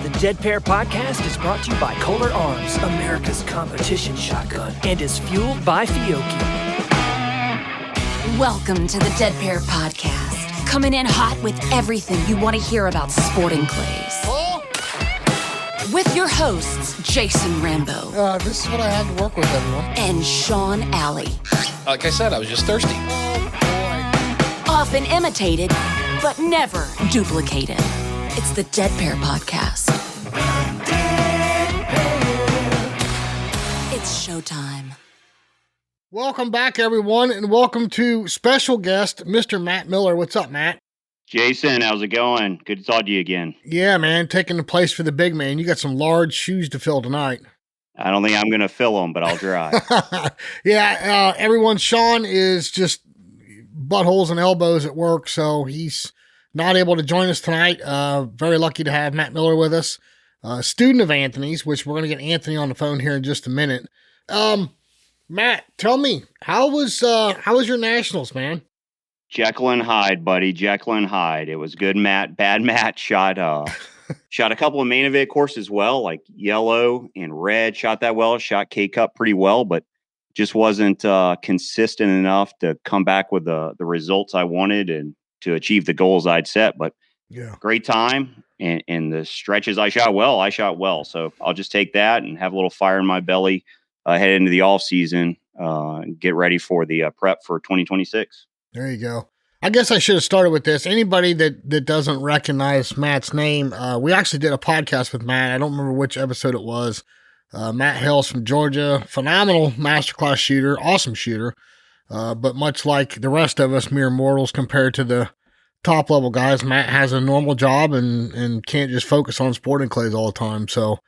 The Dead Pair Podcast is brought to you by Kolar Arms, America's competition shotgun, and is fueled by Fiocchi. Welcome to the Dead Pair Podcast, coming in hot with everything you want to hear about sporting clays. With your hosts, Jason Rambo. This is what I had to work with, everyone. And Sean Alley. Like I said, I was just thirsty. Oh, boy. Often imitated, but never duplicated. It's the Dead Pair Podcast. It's showtime. Welcome back, everyone, and welcome to special guest, Mr. Matt Miller. What's up, Matt? Jason, how's it going? Good to talk to you again. Yeah, man, taking the place for the big man. You got some large shoes to fill tonight. I don't think I'm going to fill them, but I'll try. Yeah, everyone, Sean is just buttholes and elbows at work, so he's not able to join us tonight. Very lucky to have Matt Miller with us, student of Anthony's, which we're going to get Anthony on the phone here in just a minute. Matt, tell me, how was your nationals, man? Jekyll and Hyde, buddy. Jekyll and Hyde. It was good Matt, bad Matt. Shot a couple of main event courses as well, like yellow and red. Shot that well. Shot K-Cup pretty well, but just wasn't consistent enough to come back with the results I wanted and to achieve the goals I'd set. But yeah, great time. And the stretches I shot well. So I'll just take that and have a little fire in my belly head into the off season and get ready for the prep for 2026. There you go. I guess I should have started with this. Anybody that doesn't recognize Matt's name, we actually did a podcast with Matt. I don't remember which episode it was. Matt hails from Georgia, phenomenal masterclass shooter, awesome shooter. But much like the rest of us, mere mortals compared to the top level guys, Matt has a normal job and can't just focus on sporting clays all the time. So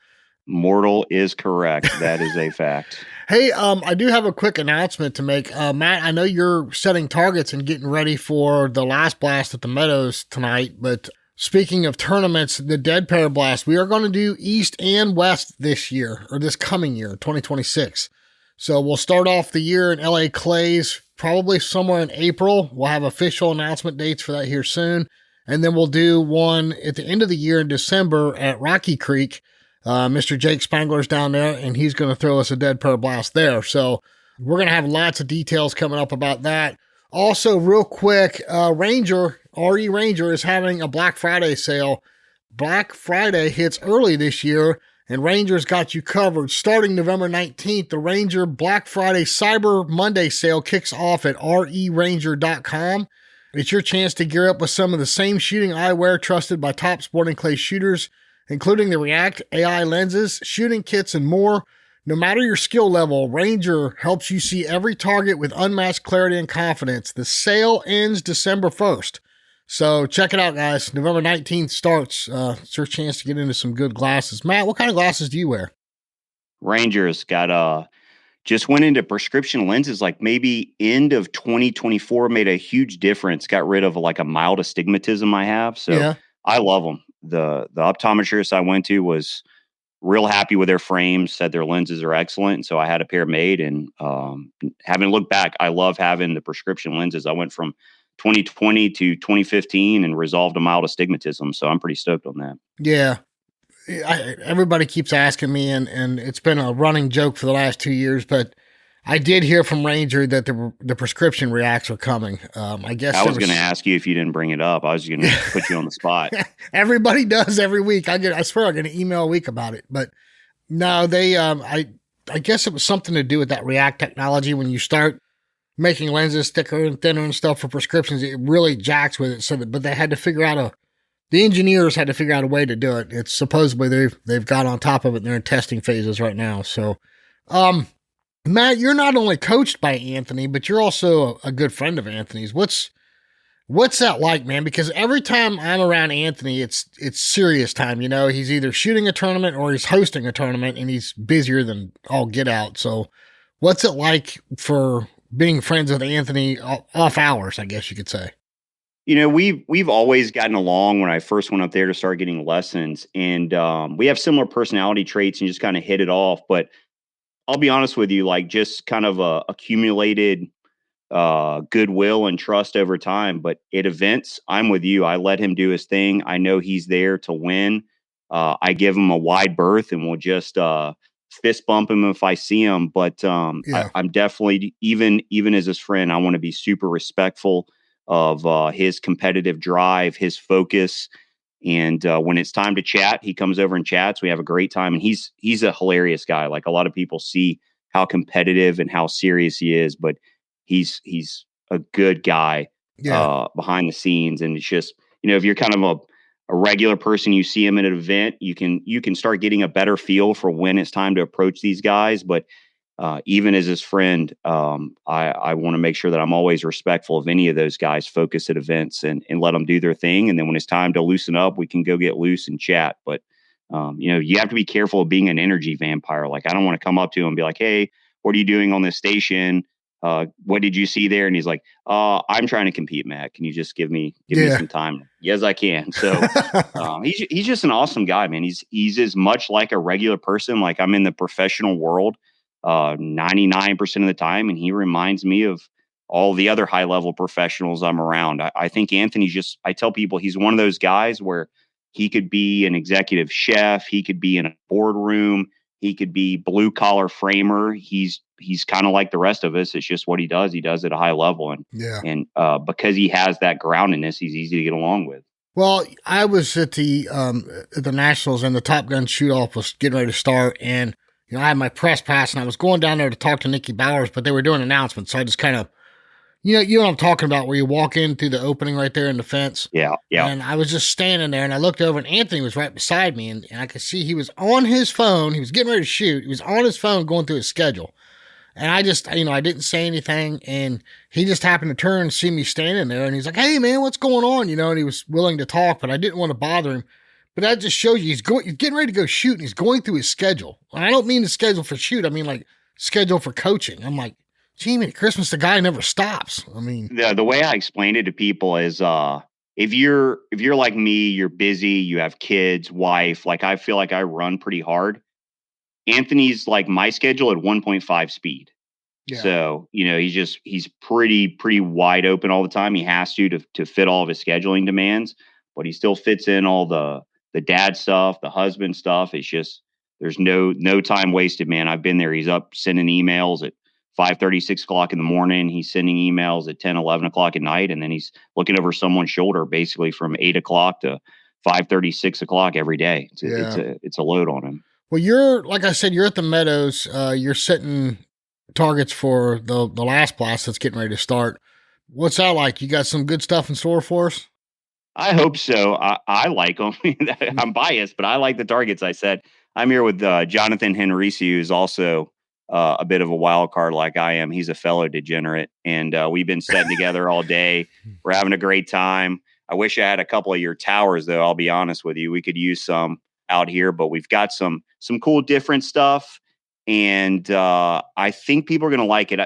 mortal is correct. That is a fact. Hey, I do have a quick announcement to make. Matt, I know you're setting targets and getting ready for the last blast at the Meadows tonight, but speaking of tournaments, the Dead Pair Blast, we are going to do East and West this year, or this coming year, 2026. So we'll start off the year in LA Clays, probably somewhere in April. We'll have official announcement dates for that here soon. And then we'll do one at the end of the year in December at Rocky Creek. Mr. Jake Spangler's down there, and he's going to throw us a Dead Pair Blast there. So we're going to have lots of details coming up about that. Also, real quick, Ranger, RE Ranger is having a Black Friday sale. Black Friday hits early this year, and Ranger's got you covered. Starting November 19th, the Ranger Black Friday Cyber Monday sale kicks off at reranger.com. It's your chance to gear up with some of the same shooting eyewear trusted by top sporting clay shooters, including the React AI lenses, shooting kits, and more. No matter your skill level, Ranger helps you see every target with unmatched clarity and confidence. The sale ends December 1st. So check it out, guys. November 19th starts. It's your chance to get into some good glasses. Matt, what kind of glasses do you wear? Ranger's got just went into prescription lenses like maybe end of 2024, made a huge difference. Got rid of like a mild astigmatism I have. So yeah. I love them. The optometrist I went to was real happy with their frames, said their lenses are excellent. And so I had a pair made, and having looked back, I love having the prescription lenses. I went from 2020 to 2015 and resolved a mild astigmatism. So I'm pretty stoked on that. Yeah. Everybody keeps asking me, and it's been a running joke for the last 2 years, but I did hear from Ranger that the prescription Reacts are coming. I guess I was going to ask you if you didn't bring it up. I was going to put you on the spot. Everybody does every week. I swear I get an email a week about it, but no, they, I guess it was something to do with that React technology. When you start making lenses thicker and thinner and stuff for prescriptions, it really jacks with it. But they had to figure out the engineers had to figure out a way to do it. It's supposedly they've got on top of it and they're in testing phases right now. So, Matt, you're not only coached by Anthony, but you're also a good friend of Anthony's. What's that like, man? Because every time I'm around Anthony, it's serious time. You know, he's either shooting a tournament or he's hosting a tournament, and he's busier than all get out. So what's it like for being friends with Anthony off hours, I guess you could say? You know, we've always gotten along when I first went up there to start getting lessons, and we have similar personality traits and just kind of hit it off. But I'll be honest with you, like just kind of accumulated goodwill and trust over time. But at events, I'm with you. I let him do his thing. I know he's there to win. I give him a wide berth and we'll just fist bump him if I see him. But I'm definitely, even as his friend, I want to be super respectful of his competitive drive, his focus. And when it's time to chat, he comes over and chats. We have a great time. And he's a hilarious guy. Like, a lot of people see how competitive and how serious he is, but he's a good guy behind the scenes. And it's just, if you're kind of a regular person, you see him at an event, you can start getting a better feel for when it's time to approach these guys. But even as his friend, I want to make sure that I'm always respectful of any of those guys focus at events and let them do their thing. And then when it's time to loosen up, we can go get loose and chat. But, you have to be careful of being an energy vampire. Like, I don't want to come up to him and be like, hey, what are you doing on this station? What did you see there? And he's like, I'm trying to compete, Matt. Can you just give me some time? Yes, I can. So he's just an awesome guy, man. He's as much like a regular person. Like, I'm in the professional world 99% of the time, and he reminds me of all the other high level professionals I'm around. I think Anthony I tell people he's one of those guys where he could be an executive chef, he could be in a boardroom, he could be blue collar framer. He's kind of like the rest of us. It's just what he does. He does it at a high level, and because he has that groundedness, he's easy to get along with. Well, I was at the Nationals, and the Top Gun shoot-off was getting ready to start, and I had my press pass, and I was going down there to talk to Nikki Bowers, but they were doing announcements, so I just kind of, you know what I'm talking about, where you walk in through the opening right there in the fence. Yeah. And I was just standing there, and I looked over, and Anthony was right beside me, and I could see he was on his phone. He was getting ready to shoot. He was on his phone going through his schedule. And I just, I didn't say anything, and he just happened to turn and see me standing there, and he's like, hey, man, what's going on? And he was willing to talk, but I didn't want to bother him. But that just shows you he's getting ready to go shoot, and he's going through his schedule. And I don't mean the schedule for shoot. I mean, like, schedule for coaching. I'm like, gee, man, Christmas, the guy never stops. I mean, the way I explain it to people is, if you're like me, you're busy, you have kids, wife, like, I feel like I run pretty hard. Anthony's like my schedule at 1.5 speed. Yeah. So, he's pretty wide open all the time. He has to fit all of his scheduling demands, but he still fits in all the dad stuff, the husband stuff. It's just, there's no time wasted, man. I've been there. He's up sending emails at 5:30, 6 o'clock in the morning. He's sending emails at 10, 11 o'clock at night. And then he's looking over someone's shoulder, basically from 8 o'clock to 5:30, 6 o'clock every day. It's a load on him. Well, like I said, you're at the Meadows. You're setting targets for the last blast that's getting ready to start. What's that like? You got some good stuff in store for us? I hope so. I like them. I'm biased, but I like the targets I set. I'm here with Jonathan Henrici, who's also a bit of a wild card like I am. He's a fellow degenerate, and we've been setting together all day. We're having a great time. I wish I had a couple of your towers, though. I'll be honest with you. We could use some out here, but we've got some cool different stuff, and I think people are going to like it.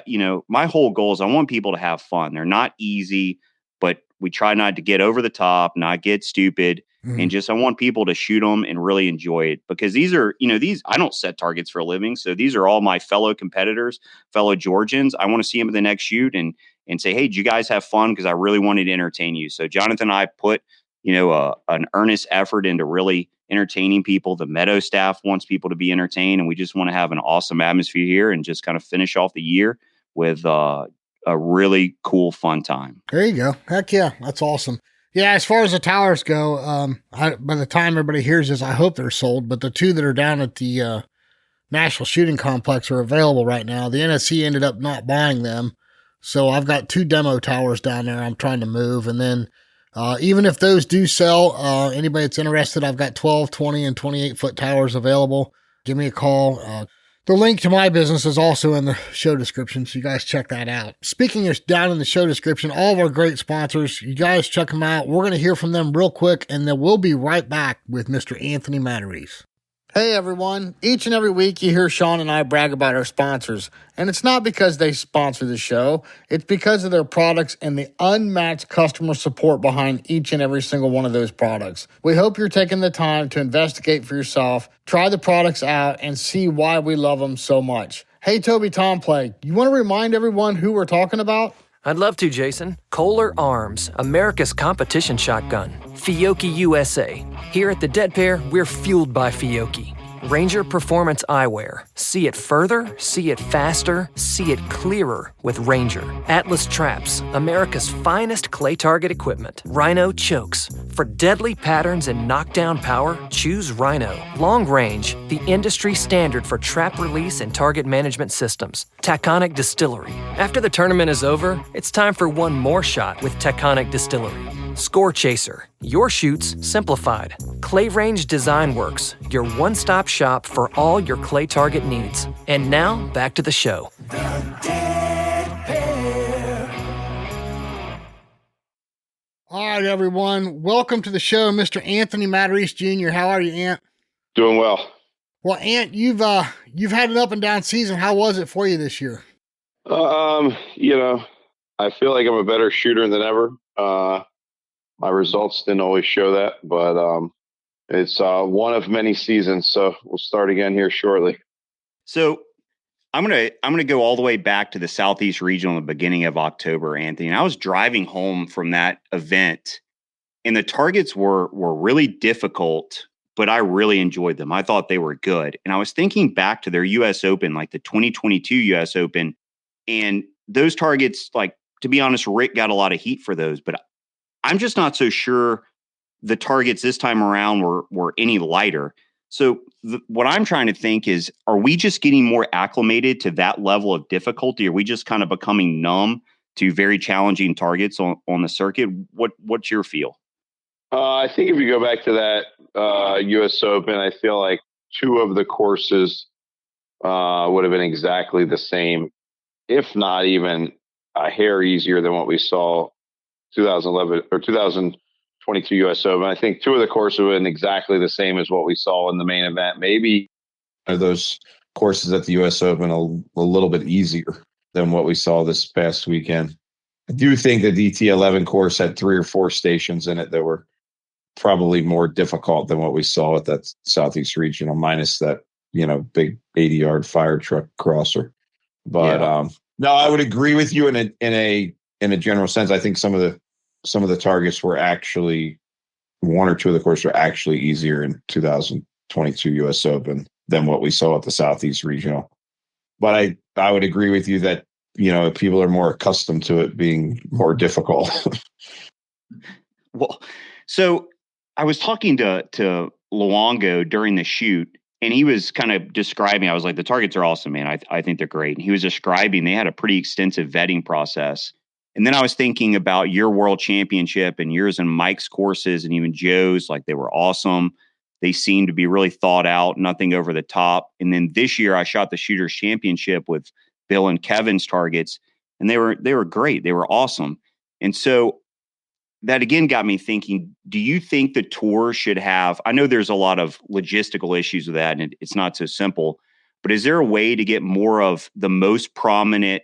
My whole goal is I want people to have fun. They're not easy, but we try not to get over the top, not get stupid, and just I want people to shoot them and really enjoy it, because these are, I don't set targets for a living, so these are all my fellow competitors, fellow Georgians. I want to see them at the next shoot and say, hey, did you guys have fun? Because I really wanted to entertain you. So Jonathan and I put an earnest effort into really entertaining people. The Meadow staff wants people to be entertained, and we just want to have an awesome atmosphere here and just kind of finish off the year with a really cool, fun time. There you go. Heck yeah. That's awesome. Yeah. As far as the towers go, by the time everybody hears this, I hope they're sold, but the two that are down at the National Shooting Complex are available right now. The NSC ended up not buying them. So I've got 2 demo towers down there I'm trying to move. And then even if those do sell, anybody that's interested, I've got 12, 20, and 28-foot towers available. Give me a call. The link to my business is also in the show description, so you guys check that out. Speaking of down in the show description, all of our great sponsors, you guys check them out. We're going to hear from them real quick, and then we'll be right back with Mr. Anthony Matarese. Hey everyone, each and every week you hear Sean and I brag about our sponsors, and it's not because they sponsor the show, it's because of their products and the unmatched customer support behind each and every single one of those products. We hope you're taking the time to investigate for yourself, try the products out, and see why we love them so much. Hey Toby Tomplay, you want to remind everyone who we're talking about? I'd love to, Jason. Kolar Arms, America's competition shotgun. Fiocchi USA. Here at the Dead Pair, we're fueled by Fiocchi. Ranger Performance Eyewear. See it further, see it faster, see it clearer with Ranger. Atlas Traps, America's finest clay target equipment. Rhino Chokes. For deadly patterns and knockdown power, choose Rhino. Long Range, the industry standard for trap release and target management systems. Taconic Distillery. After the tournament is over, it's time for one more shot with Taconic Distillery. Score Chaser, your shoots simplified. Clay Range Design Works, your one-stop shop for all your clay target needs. And now, back to the show. All right, everyone. Welcome to the show, Mr. Anthony Matarese Jr. How are you, Ant? Doing well. Well, Ant, you've had an up and down season. How was it for you this year? I feel like I'm a better shooter than ever. My results didn't always show that, but it's one of many seasons. So we'll start again here shortly. So I'm gonna go all the way back to the Southeast Regional in the beginning of October, Anthony. And I was driving home from that event, and the targets were really difficult, but I really enjoyed them. I thought they were good. And I was thinking back to their US Open, like the 2022 US Open, and those targets, like, to be honest, Rick got a lot of heat for those, but I'm just not so sure the targets this time around were any lighter. So what I'm trying to think is, are we just getting more acclimated to that level of difficulty? Are we just kind of becoming numb to very challenging targets on the circuit? What's your feel? I think if you go back to that US Open, I feel like two of the courses would have been exactly the same, if not even a hair easier than what we saw 2011 or 2022 US Open. I think two of the courses were exactly the same as what we saw in the main event. Maybe are those courses at the US Open a little bit easier than what we saw this past weekend. I do think the DT11 course had 3 or 4 stations in it that were probably more difficult than what we saw at that Southeast Regional, minus that, big 80-yard fire truck crosser. But no, I would agree with you in a general sense. I think some of the targets were actually, 1 or 2 of the courses were actually easier in 2022 US Open than what we saw at the Southeast Regional. But I would agree with you that, people are more accustomed to it being more difficult. Well, so I was talking to Luongo during the shoot, and he was kind of describing, I was like, the targets are awesome, man. I think they're great. And he was describing they had a pretty extensive vetting process. And then I was thinking about your world championship and yours and Mike's courses and even Joe's, like they were awesome. They seemed to be really thought out, nothing over the top. And then this year I shot the shooters championship with Bill and Kevin's targets, and they were great. They were awesome. And so that again got me thinking, do you think the tour should have, I know there's a lot of logistical issues with that and it's not so simple, but is there a way to get more of the most prominent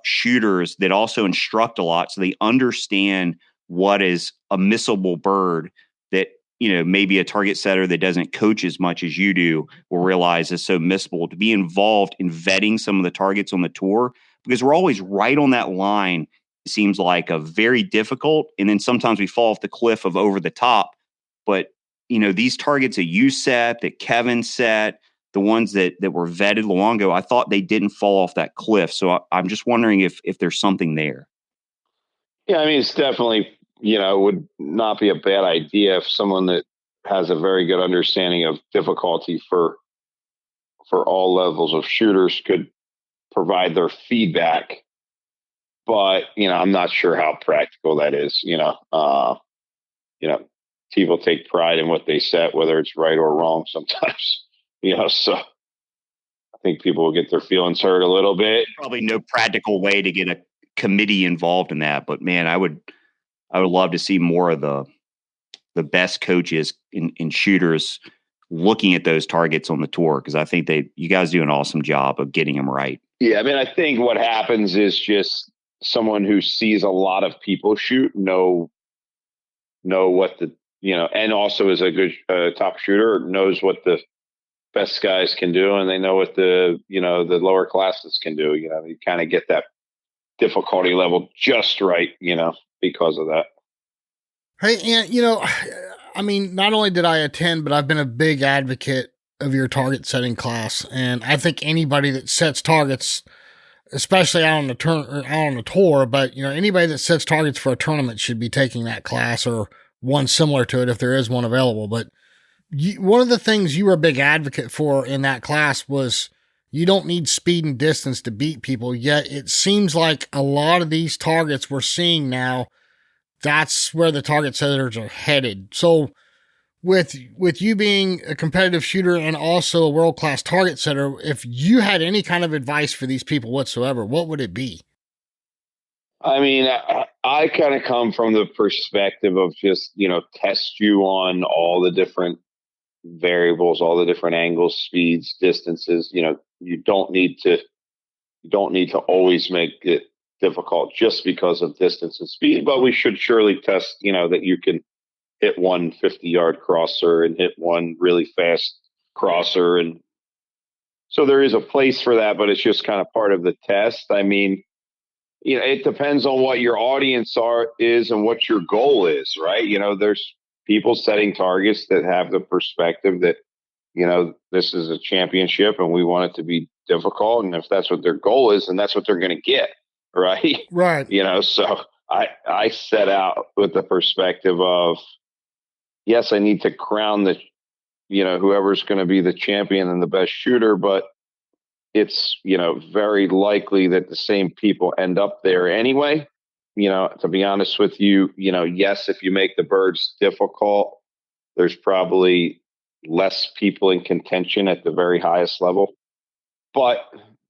shooters that also instruct a lot so they understand what is a missable bird that, maybe a target setter that doesn't coach as much as you do will realize is so missable, to be involved in vetting some of the targets on the tour, because we're always right on that line. It seems like a very difficult. And then sometimes we fall off the cliff of over the top, but these targets that you set, that Kevin set, the ones that were vetted Luongo, I thought they didn't fall off that cliff. So I'm just wondering if there's something there. Yeah, I mean, it's definitely, it would not be a bad idea if someone that has a very good understanding of difficulty for all levels of shooters could provide their feedback. But, I'm not sure how practical that is. People take pride in what they set, whether it's right or wrong sometimes, so I think people will get their feelings hurt a little bit. Probably no practical way to get a committee involved in that, but man, I would love to see more of the best coaches in shooters looking at those targets on the tour, because I think you guys do an awesome job of getting them right. Yeah, I mean, I think what happens is just someone who sees a lot of people shoot know what the and also is a good top shooter, knows what the best guys can do, and they know what the the lower classes can do. You kind of get that difficulty level just right, because of that. Hey, and I mean, not only did I attend, but I've been a big advocate of your target setting class. And I think anybody that sets targets, especially out on the tour, but anybody that sets targets for a tournament should be taking that class or one similar to it if there is one available. But one of the things you were a big advocate for in that class was you don't need speed and distance to beat people. Yet it seems like a lot of these targets we're seeing now, that's where the target setters are headed. So with you being a competitive shooter and also a world-class target setter, if you had any kind of advice for these people whatsoever, what would it be? I mean, I kind of come from the perspective of just, test you on all the different variables, all the different angles, speeds, distances. You don't need to always make it difficult just because of distance and speed, but we should surely test, that you can hit one 50-yard crosser and hit one really fast crosser. And so there is a place for that, but it's just kind of part of the test. I mean, it depends on what your audience is and what your goal is, right? There's people setting targets that have the perspective that, this is a championship and we want it to be difficult. And if that's what their goal is, then that's what they're going to get. Right. Right. So I set out with the perspective of, yes, I need to crown whoever's going to be the champion and the best shooter, but it's, very likely that the same people end up there anyway. To be honest with you, yes, if you make the birds difficult, there's probably less people in contention at the very highest level, but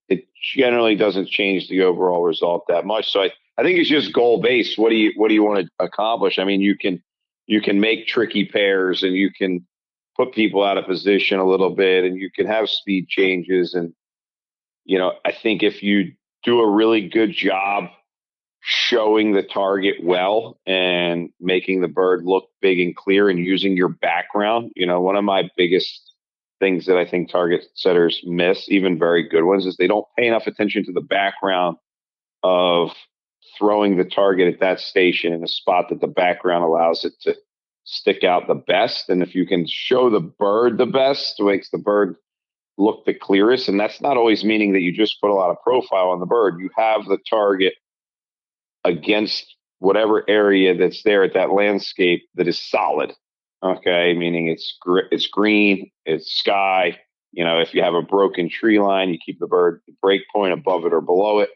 it generally doesn't change the overall result that much. So I think it's just goal based. What do you want to accomplish? I mean, you can make tricky pairs and you can put people out of position a little bit and you can have speed changes. And, I think if you do a really good job showing the target well and making the bird look big and clear and using your background, one of my biggest things that I think target setters miss, even very good ones, is they don't pay enough attention to the background of throwing the target at that station in a spot that the background allows it to stick out the best. And if you can show the bird the best, it makes the bird look the clearest. And that's not always meaning that you just put a lot of profile on the bird. You have the target against whatever area that's there at that landscape that is solid. Okay, meaning it's green, it's sky. If you have a broken tree line, you keep the break point above it or below it.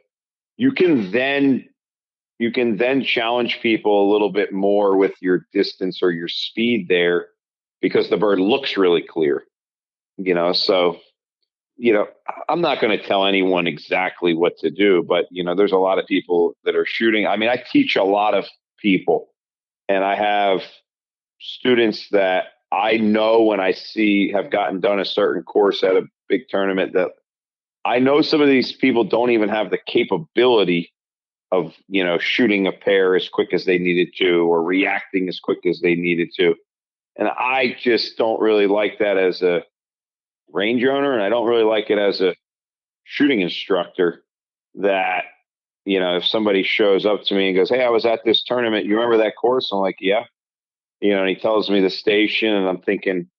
You can then challenge people a little bit more with your distance or your speed there because the bird looks really clear. So I'm not going to tell anyone exactly what to do, but there's a lot of people that are shooting. I mean, I teach a lot of people, and I have students that I know when I see have done a certain course at a big tournament that I know some of these people don't even have the capability of, shooting a pair as quick as they needed to or reacting as quick as they needed to. And I just don't really like that as a range owner. And I don't really like it as a shooting instructor that, if somebody shows up to me and goes, "Hey, I was at this tournament. You remember that course?" I'm like, "Yeah." And he tells me the station and I'm thinking,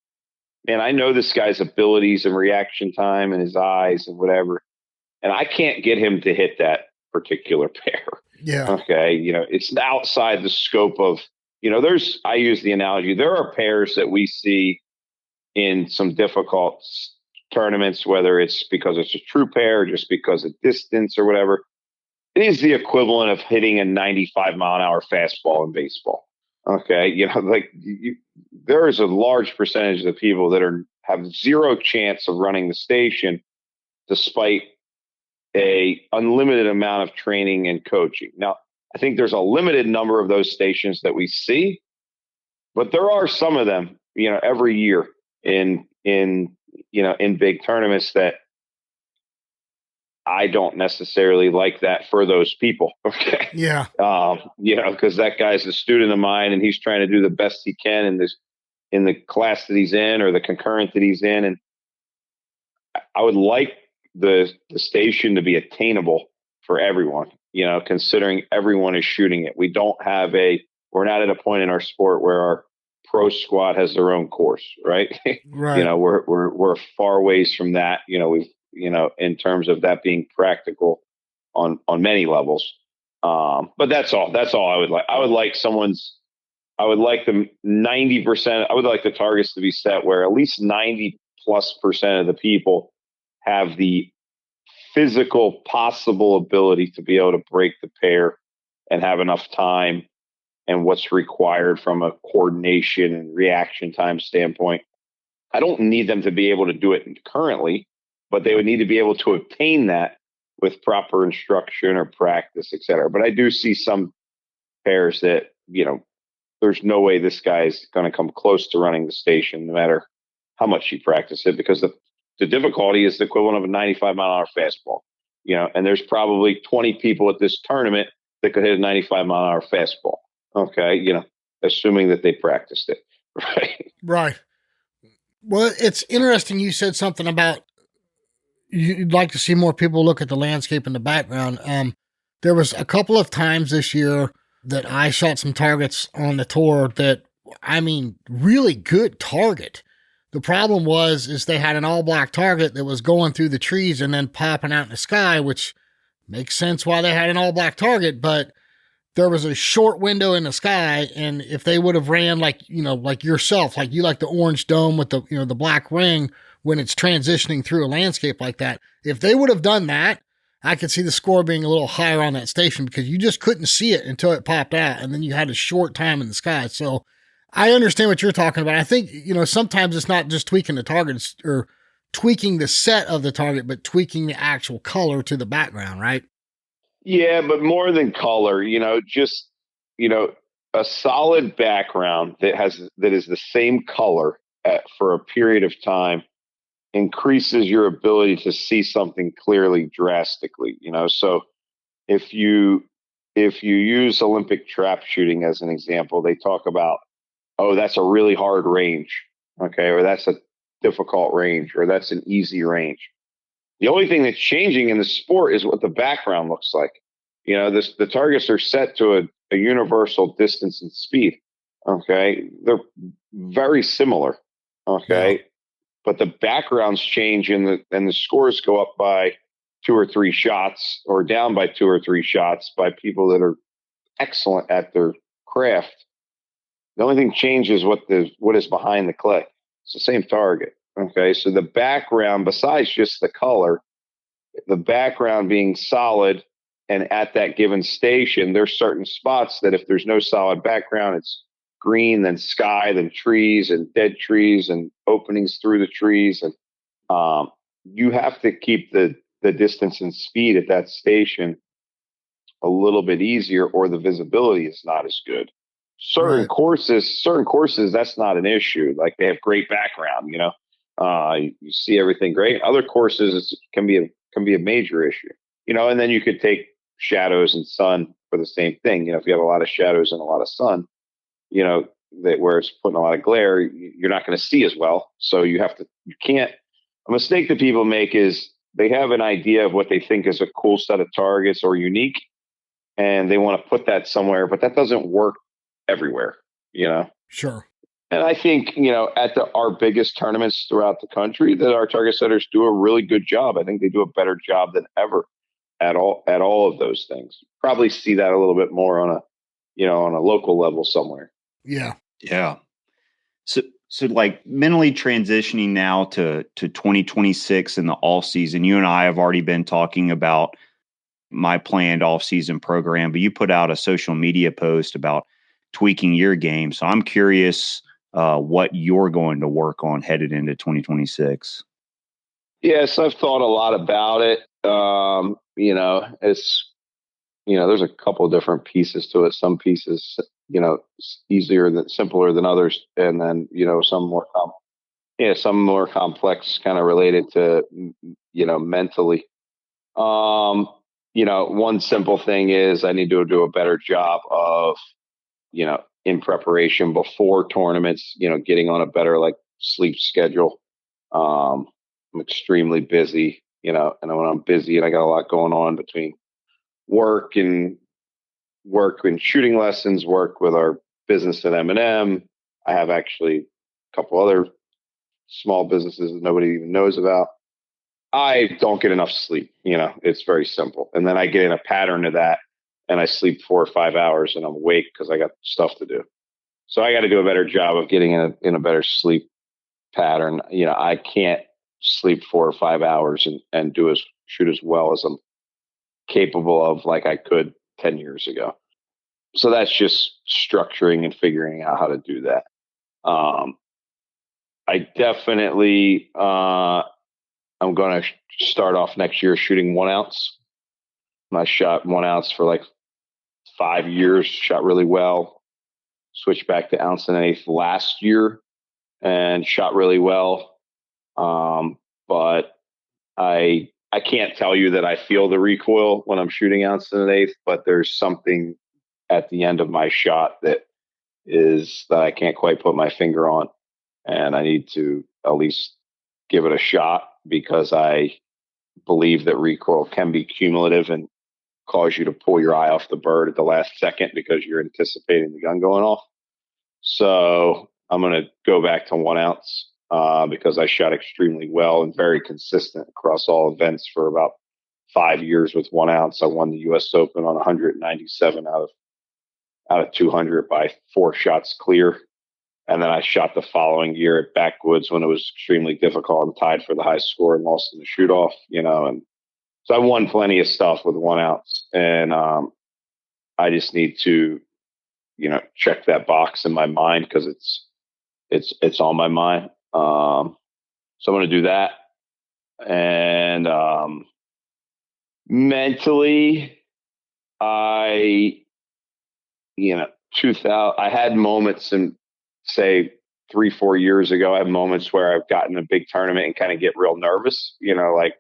man, I know this guy's abilities and reaction time and his eyes and whatever. And I can't get him to hit that particular pair. Yeah. Okay. It's outside the scope of, I use the analogy. There are pairs that we see in some difficult tournaments, whether it's because it's a true pair or just because of distance or whatever. It is the equivalent of hitting a 95-mile-an-hour fastball in baseball. Okay. There is a large percentage of the people that have zero chance of running the station despite a unlimited amount of training and coaching. Now, I think there's a limited number of those stations that we see, but there are some of them, every year in big tournaments that I don't necessarily like that for those people. Okay. Yeah. Because that guy's a student of mine and he's trying to do the best he can in the class that he's in or the concurrent that he's in. And I would like the station to be attainable for everyone, considering everyone is shooting it. We're not at a point in our sport where our pro squad has their own course, right? Right. We're far ways from that. In terms of that being practical on many levels. But that's all I would like. I would like the 90%. I would like the targets to be set where at least 90+% of the people have the physical possible ability to be able to break the pair and have enough time and what's required from a coordination and reaction time standpoint. I don't need them to be able to do it currently, but they would need to be able to obtain that with proper instruction or practice, et cetera. But I do see some pairs that, there's no way this guy's going to come close to running the station no matter how much you practice it, because the difficulty is the equivalent of a 95-mile-an-hour fastball, and there's probably 20 people at this tournament that could hit a 95-mile-an-hour fastball. Okay. Assuming that they practiced it. Right. Right. Well, it's interesting. You said something about you'd like to see more people look at the landscape in the background. There was a couple of times this year that I shot some targets on the tour that, really good target. The problem is they had an all black target that was going through the trees and then popping out in the sky, which makes sense why they had an all black target, but there was a short window in the sky. And if they would have ran like yourself, like you like the orange dome with the, the black ring when it's transitioning through a landscape like that, if they would have done that, I could see the score being a little higher on that station because you just couldn't see it until it popped out. And then you had a short time in the sky. So I understand what you're talking about. I think, sometimes it's not just tweaking the targets or tweaking the set of the target, but tweaking the actual color to the background, right? Yeah, but more than color, a solid background that is the same color for a period of time increases your ability to see something clearly drastically. So if you use Olympic trap shooting as an example, they talk about, oh, that's a really hard range, okay, or that's a difficult range, or that's an easy range. The only thing that's changing in the sport is what the background looks like. The targets are set to a universal distance and speed. Okay. They're very similar. Okay. Yeah. But the backgrounds change and the scores go up by 2 or 3 shots or down by 2 or 3 shots by people that are excellent at their craft. The only thing changes what is behind the click. It's the same target. Okay. So the background, besides just the color, the background being solid and at that given station, there's certain spots that if there's no solid background, it's green, then sky, then trees and dead trees and openings through the trees. And you have to keep the distance and speed at that station a little bit easier or the visibility is not as good. Certain courses, that's not an issue. Like they have great background, you see everything great. Other courses it can be a major issue, and then you could take shadows and sun for the same thing. If you have a lot of shadows and a lot of sun, where it's putting a lot of glare, you're not going to see as well. So a mistake that people make is they have an idea of what they think is a cool set of targets or unique, and they want to put that somewhere, but that doesn't work everywhere, Sure. And I think, at our biggest tournaments throughout the country that our target setters do a really good job. I think they do a better job than ever at all of those things. Probably see that a little bit more on a local level somewhere. Yeah. Yeah. So like mentally transitioning now to 2026 in the off season, you and I have already been talking about my planned off season program, but you put out a social media post about tweaking your game. So I'm curious what you're going to work on headed into 2026. Yes, I've thought a lot about it. It's, there's a couple of different pieces to it. Some pieces, simpler than others. And then, some more complex kind of related to, mentally. One simple thing is I need to do a better job of, in preparation before tournaments, getting on a better sleep schedule. I'm extremely busy, and when I'm busy and I got a lot going on between work and shooting lessons, work with our business at M&M. I have actually a couple other small businesses that nobody even knows about. I don't get enough sleep. It's very simple. And then I get in a pattern of that, and I sleep 4 or 5 hours and I'm awake because I got stuff to do. So I got to do a better job of getting in a better sleep pattern. I can't sleep 4 or 5 hours and shoot as well as I'm capable of, like I could 10 years ago. So that's just structuring and figuring out how to do that. I definitely, I'm going to start off next year shooting 1 ounce. I shot 1 ounce for like 5 years, shot really well. Switched back to 1 1/8 ounce last year and shot really well. But I can't tell you that I feel the recoil when I'm shooting 1 1/8 ounce, but there's something at the end of my shot that I can't quite put my finger on. And I need to at least give it a shot, because I believe that recoil can be cumulative and cause you to pull your eye off the bird at the last second because you're anticipating the gun going off. So I'm going to go back to 1 ounce because I shot extremely well and very consistent across all events for about 5 years with 1 ounce. I won the U.S. Open on 197 out of 200 by 4 shots clear. And then I shot the following year at Backwoods when it was extremely difficult and tied for the high score and lost in the shoot off, and so I won plenty of stuff with 1 ounce. And I just need to, check that box in my mind, because it's on my mind. So I'm going to do that. And mentally, I had moments in, say, 3-4 years ago, I have moments where I've gotten a big tournament and kind of get real nervous, like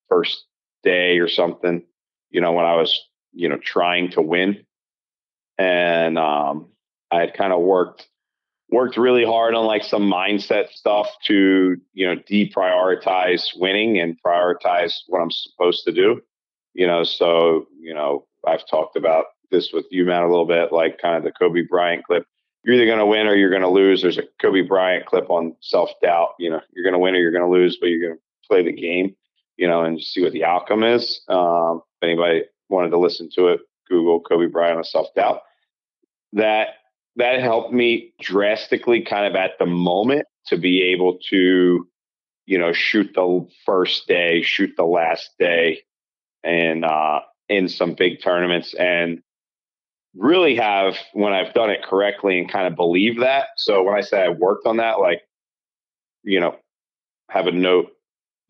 first day or something, when I was, trying to win. And I had kind of worked really hard on like some mindset stuff to, deprioritize winning and prioritize what I'm supposed to do, so, I've talked about this with you, Matt, a little bit, like kind of the Kobe Bryant clip. You're either going to win or you're going to lose. There's a Kobe Bryant clip on self-doubt. You're going to win or you're going to lose, but you're going to play the game, and see what the outcome is. If anybody wanted to listen to it, Google Kobe Bryant on self-doubt. That helped me drastically kind of at the moment to be able to, shoot the first day, shoot the last day, and in some big tournaments, and really have, when I've done it correctly and kind of believe that. So when I say I worked on that, like, have a note,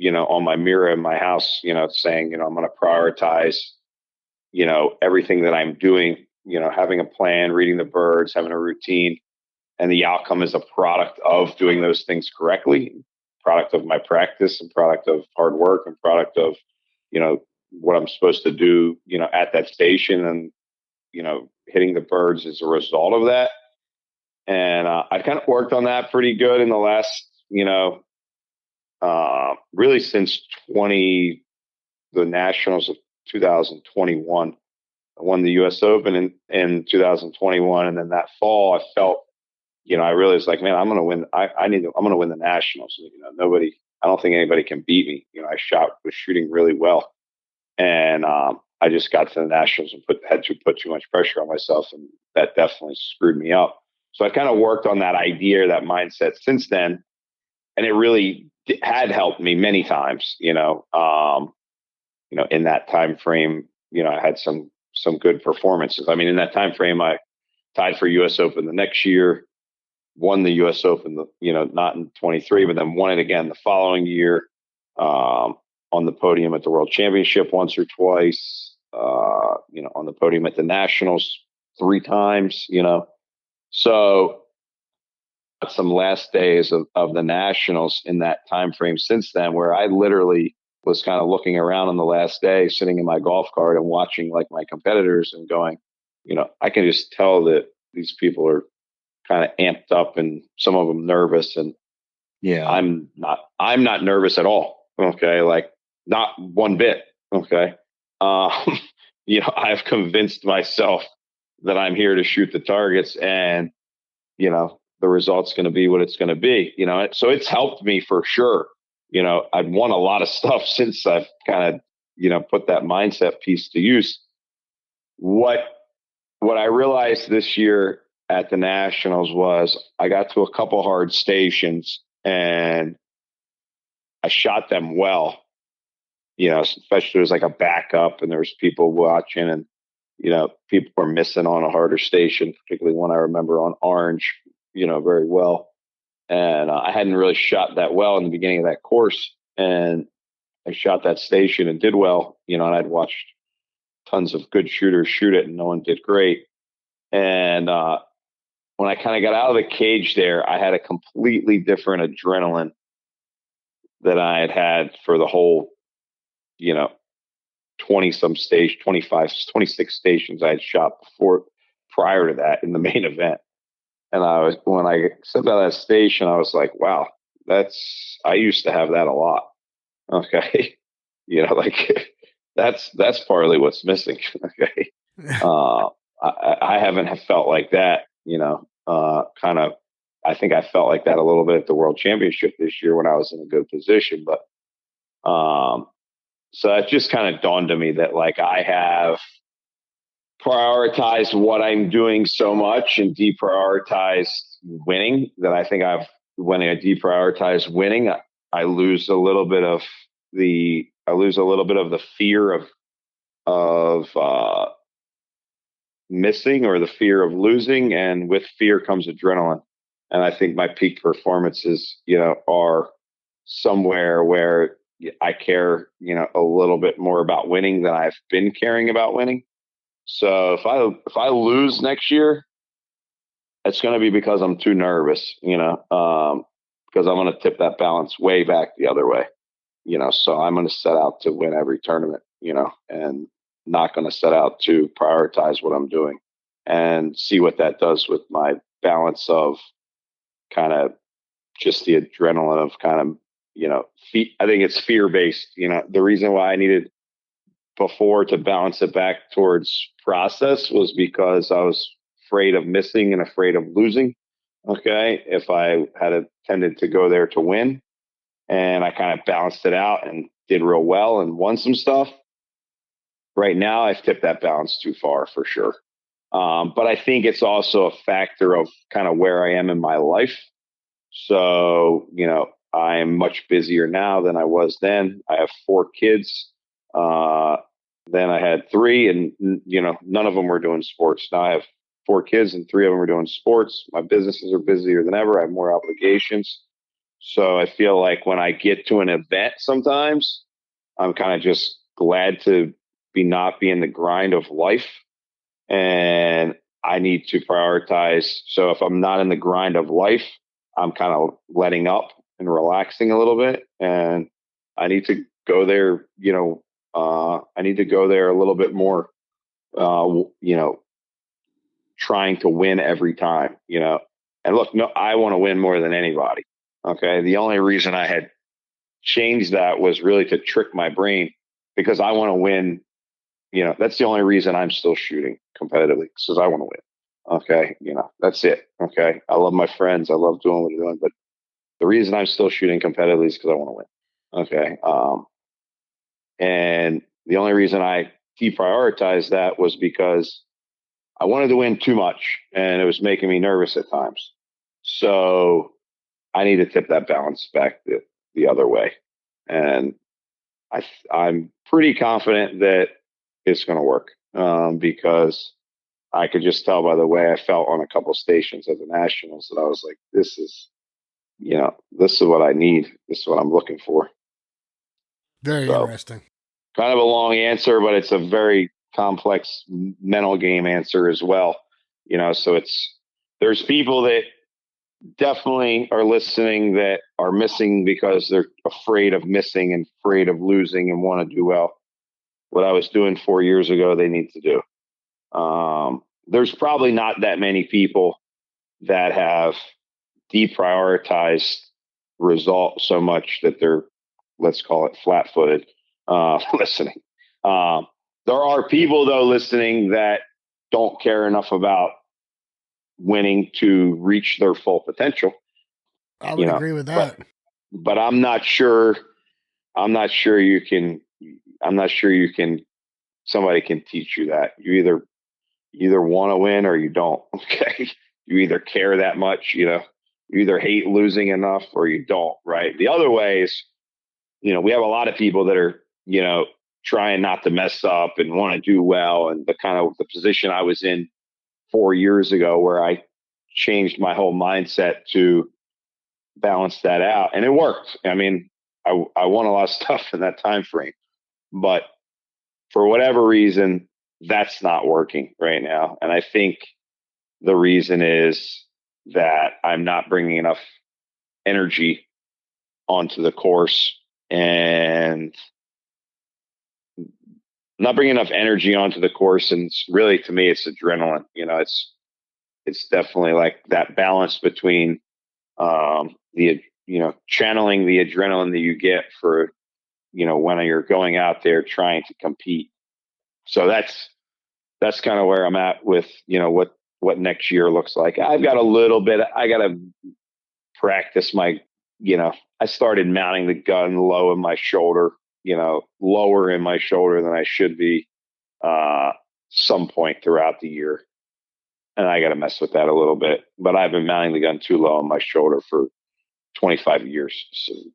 on my mirror in my house, saying, I'm going to prioritize, everything that I'm doing, having a plan, reading the birds, having a routine, and the outcome is a product of doing those things correctly, product of my practice and product of hard work and product of, what I'm supposed to do, at that station, and, hitting the birds as a result of that. And I kind of worked on that pretty good in the last, really since the Nationals of 2021. I won the U.S. Open in 2021. And then that fall, I felt, I really was like, man, I'm going to win. I'm going to win the Nationals. I don't think anybody can beat me. I was shooting really well. And I just got to the Nationals and had to put too much pressure on myself. And that definitely screwed me up. So I kind of worked on that idea, that mindset since then. And it really had helped me many times, in that time frame. I had some good performances. I mean, in that time frame, I tied for U.S. Open the next year, won the U.S. Open, not in 23, but then won it again the following year, on the podium at the World Championship once or twice, on the podium at the Nationals 3 times, So some last days of the Nationals in that time frame since then, where I literally was kind of looking around on the last day, sitting in my golf cart and watching like my competitors and going, I can just tell that these people are kind of amped up and some of them nervous. And Yeah, I'm not nervous at all. Okay. Like not one bit. Okay. I've convinced myself that I'm here to shoot the targets, and, the result's going to be what it's going to be, so it's helped me for sure. I've won a lot of stuff since I've kind of, put that mindset piece to use. What I realized this year at the Nationals was I got to a couple hard stations and I shot them well, especially there was like a backup and there was people watching, and, people were missing on a harder station, particularly one I remember on Orange, very well. And I hadn't really shot that well in the beginning of that course. And I shot that station and did well, and I'd watched tons of good shooters shoot it and no one did great. And when I kind of got out of the cage there, I had a completely different adrenaline than I had for the whole, 20 some stage, 25, 26 stations I had shot before, prior to that in the main event. And when I stepped out of that station, I was like, wow, I used to have that a lot. Okay. That's partly what's missing. Okay. I haven't felt like that, I think I felt like that a little bit at the World Championship this year when I was in a good position. But so it just kind of dawned on me that I have prioritized what I'm doing so much and deprioritized winning, that I think when I deprioritize winning, I lose a little bit of the fear of missing, or the fear of losing. And with fear comes adrenaline. And I think my peak performances, are somewhere where I care, a little bit more about winning than I've been caring about winning. So if I lose next year, it's going to be because I'm too nervous, because I'm going to tip that balance way back the other way, so I'm going to set out to win every tournament, and not going to set out to prioritize what I'm doing, and see what that does with my balance of kind of just the adrenaline of kind of, I think it's fear-based. The reason why I needed before to balance it back towards process was because I was afraid of missing and afraid of losing. Okay. If I had tended to go there to win, and I kind of balanced it out and did real well and won some stuff. Right now, I've tipped that balance too far for sure. But I think it's also a factor of kind of where I am in my life. So, I am much busier now than I was then. I have 4 kids. Then I had 3, and, none of them were doing sports. Now I have 4 kids and 3 of them are doing sports. My businesses are busier than ever. I have more obligations. So I feel like when I get to an event, sometimes I'm kind of just glad to not be in the grind of life, and I need to prioritize. So if I'm not in the grind of life, I'm kind of letting up and relaxing a little bit, and I need to go there, I need to go there a little bit more, trying to win every time, and look, no, I want to win more than anybody. Okay. The only reason I had changed that was really to trick my brain, because I want to win. That's the only reason I'm still shooting competitively, because I want to win. Okay. That's it. Okay. I love my friends. I love doing what I'm doing, but the reason I'm still shooting competitively is because I want to win. Okay. And the only reason I deprioritized that was because I wanted to win too much, and it was making me nervous at times. So I need to tip that balance back the other way. And I'm pretty confident that it's going to work, because I could just tell by the way I felt on a couple stations at the Nationals that I was like, this is what I need. This is what I'm looking for. Very interesting. Kind of a long answer, but it's a very complex mental game answer as well. So there's people that definitely are listening that are missing because they're afraid of missing and afraid of losing and want to do well. What I was doing 4 years ago, they need to do. There's probably not that many people that have deprioritized result so much that they're, let's call it flat-footed, listening. There are people though listening that don't care enough about winning to reach their full potential. I would agree with that. But I'm not sure. You can. Somebody can teach you that. You either want to win or you don't. Okay. You either care that much, you either hate losing enough or you don't. Right. The other way is, we have a lot of people that are, trying not to mess up and want to do well. And the position I was in 4 years ago, where I changed my whole mindset to balance that out, and it worked. I mean, I won a lot of stuff in that time frame, but for whatever reason, that's not working right now. And I think the reason is that I'm not bringing enough energy onto the course, and not bringing enough energy onto the course. And really, to me, it's adrenaline. It's definitely like that balance between channeling the adrenaline that you get for, when you're going out there trying to compete. So that's kind of where I'm at with, what next year looks like. I've got a little bit, I got to practice my, I started mounting the gun low in my shoulder, lower in my shoulder than I should be, some point throughout the year. And I got to mess with that a little bit, but I've been mounting the gun too low on my shoulder for 25 years,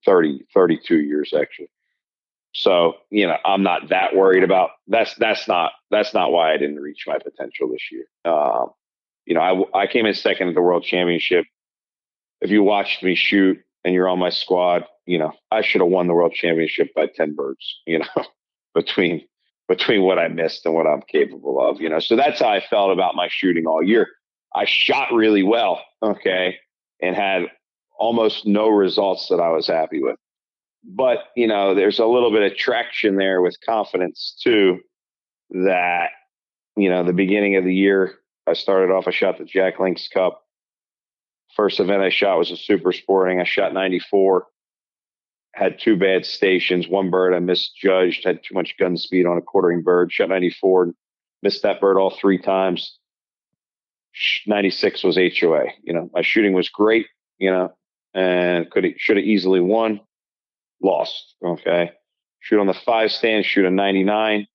32 years actually. So, I'm not that worried about that's not why I didn't reach my potential this year. I came in second at the World Championship. If you watched me shoot and you're on my squad, I should have won the World Championship by 10 birds, between what I missed and what I'm capable of, So that's how I felt about my shooting all year. I shot really well, okay, and had almost no results that I was happy with. But, there's a little bit of traction there with confidence too, that, the beginning of the year, I shot the Jack Links Cup. First event I shot was a super sporting. I shot 94, had 2 bad stations. 1 bird I misjudged, had too much gun speed on a quartering bird, shot 94, missed that bird all 3 times. 96 was HOA. My shooting was great, and should have easily won. Lost. Okay. Shoot on the 5 stand, shoot a 99.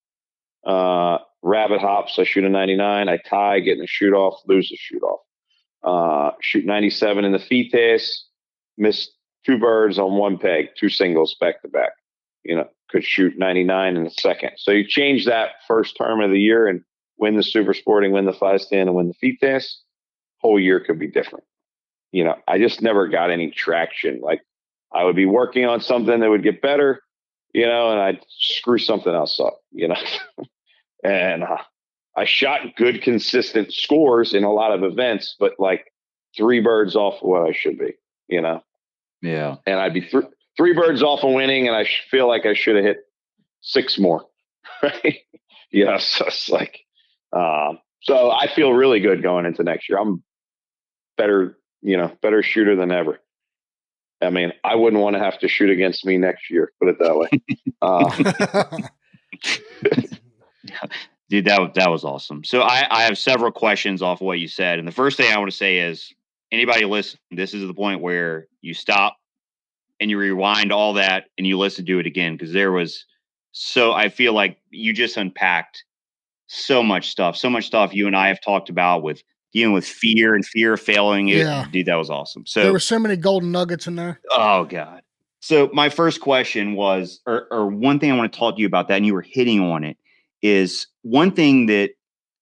Rabbit hops, I shoot a 99. I tie, get in the shoot off, lose the shoot off. Shoot 97 in the FITES, missed 2 birds on 1 peg, 2 singles back to back. Could shoot 99 in the second. So you change that first term of the year and win the super sporting, win the 5 stand, and win the FITES. Whole year could be different. I just never got any traction. Like, I would be working on something that would get better, and I'd screw something else up, and I shot good, consistent scores in a lot of events, but like 3 birds off of what I should be, Yeah. And I'd be 3 birds off of winning, and I feel like I should have hit 6 more, right? So it's like, so I feel really good going into next year. I'm better shooter than ever. I mean, I wouldn't want to have to shoot against me next year, put it that way. Dude, that was awesome. So I have several questions off of what you said. And the first thing I want to say is, anybody listen, this is the point where you stop and you rewind all that and you listen to it again. Because I feel like you just unpacked so much stuff you and I have talked about with dealing with fear and fear of failing. Yeah. Dude, that was awesome. So there were so many golden nuggets in there. Oh God. So my first question was, or one thing I want to talk to you about that, and you were hitting on it, is one thing that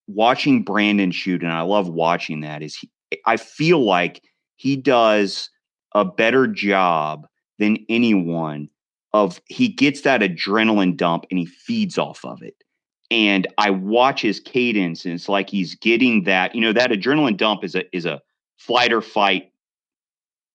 watching Brandon shoot, and I love watching that, is I feel like he does a better job than anyone he gets that adrenaline dump and he feeds off of it. And I watch his cadence, and it's like he's getting that, that adrenaline dump is a flight or fight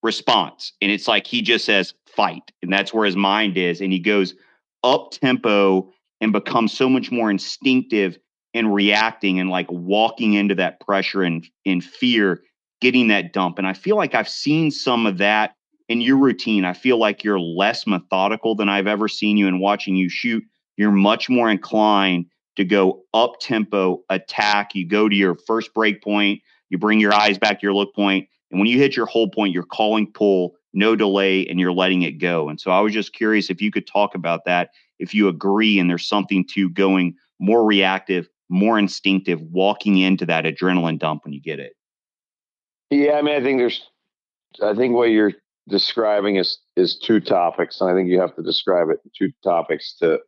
response. And it's like he just says fight, and that's where his mind is. And he goes up tempo and becomes so much more instinctive and reacting and like walking into that pressure and in fear, getting that dump. And I feel like I've seen some of that in your routine. I feel like you're less methodical than I've ever seen you, and watching you shoot, you're much more inclined to go up tempo, attack. You go to your first break point, you bring your eyes back to your look point, and when you hit your hold point, you're calling pull, no delay, and you're letting it go. And so I was just curious if you could talk about that, if you agree, and there's something to going more reactive, more instinctive, walking into that adrenaline dump when you get it. Yeah, I mean, I think what you're describing is two topics, and I think you have to describe it in two topics to.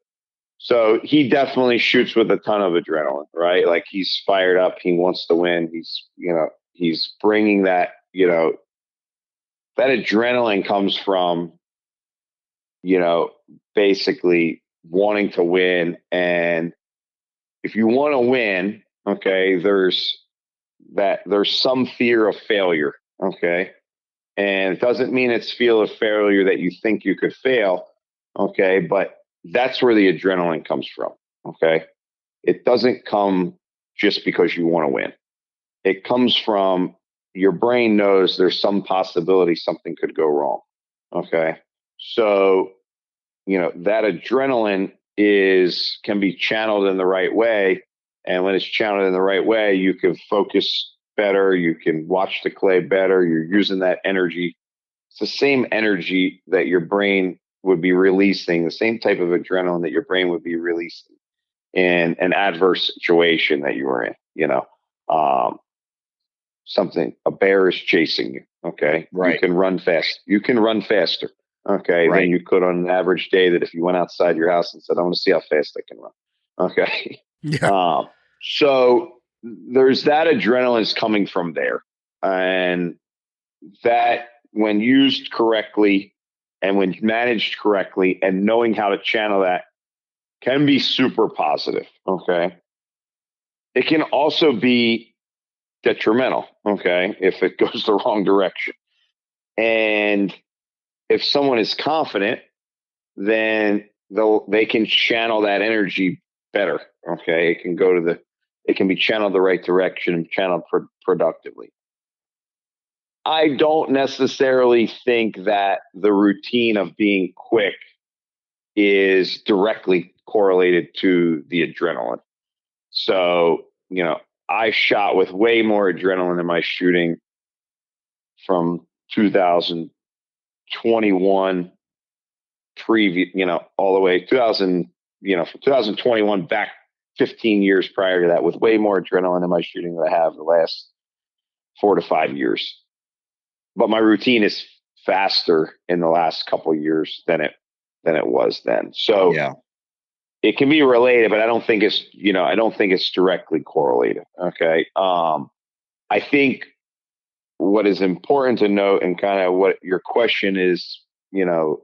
So he definitely shoots with a ton of adrenaline, right? Like he's fired up, he wants to win. He's bringing that, that adrenaline comes from, basically wanting to win. And if you want to win, okay, there's some fear of failure, okay? And it doesn't mean it's fear of failure that you think you could fail, okay? But that's where the adrenaline comes from, okay? It doesn't come just because you want to win. It comes from your brain knows there's some possibility something could go wrong, okay? So, that adrenaline can be channeled in the right way. And when it's channeled in the right way, you can focus better. You can watch the clay better. You're using that energy. It's the same energy that your brain would be releasing, the same type of adrenaline that your brain would be releasing in an adverse situation that you were in, a bear is chasing you. Okay. Right. You can run fast. You can run faster. Okay. Right. Than you could on an average day that if you went outside your house and said, I want to see how fast I can run. Okay. Yeah. So there's that adrenaline is coming from there. And that when used correctly and when managed correctly and knowing how to channel that can be super positive. Okay. It can also be detrimental. Okay. If it goes the wrong direction. And if someone is confident, then they can channel that energy better. Okay. It can be channeled the right direction and channeled productively. I don't necessarily think that the routine of being quick is directly correlated to the adrenaline. So, I shot with way more adrenaline in my shooting from 2021 all the way 2000, from 2021 back 15 years prior to that with way more adrenaline in my shooting than I have the last 4 to 5 years. But my routine is faster in the last couple of years than it was then. So yeah, it can be related, but I don't think it's directly correlated. Okay. I think what is important to note and kind of what your question is, a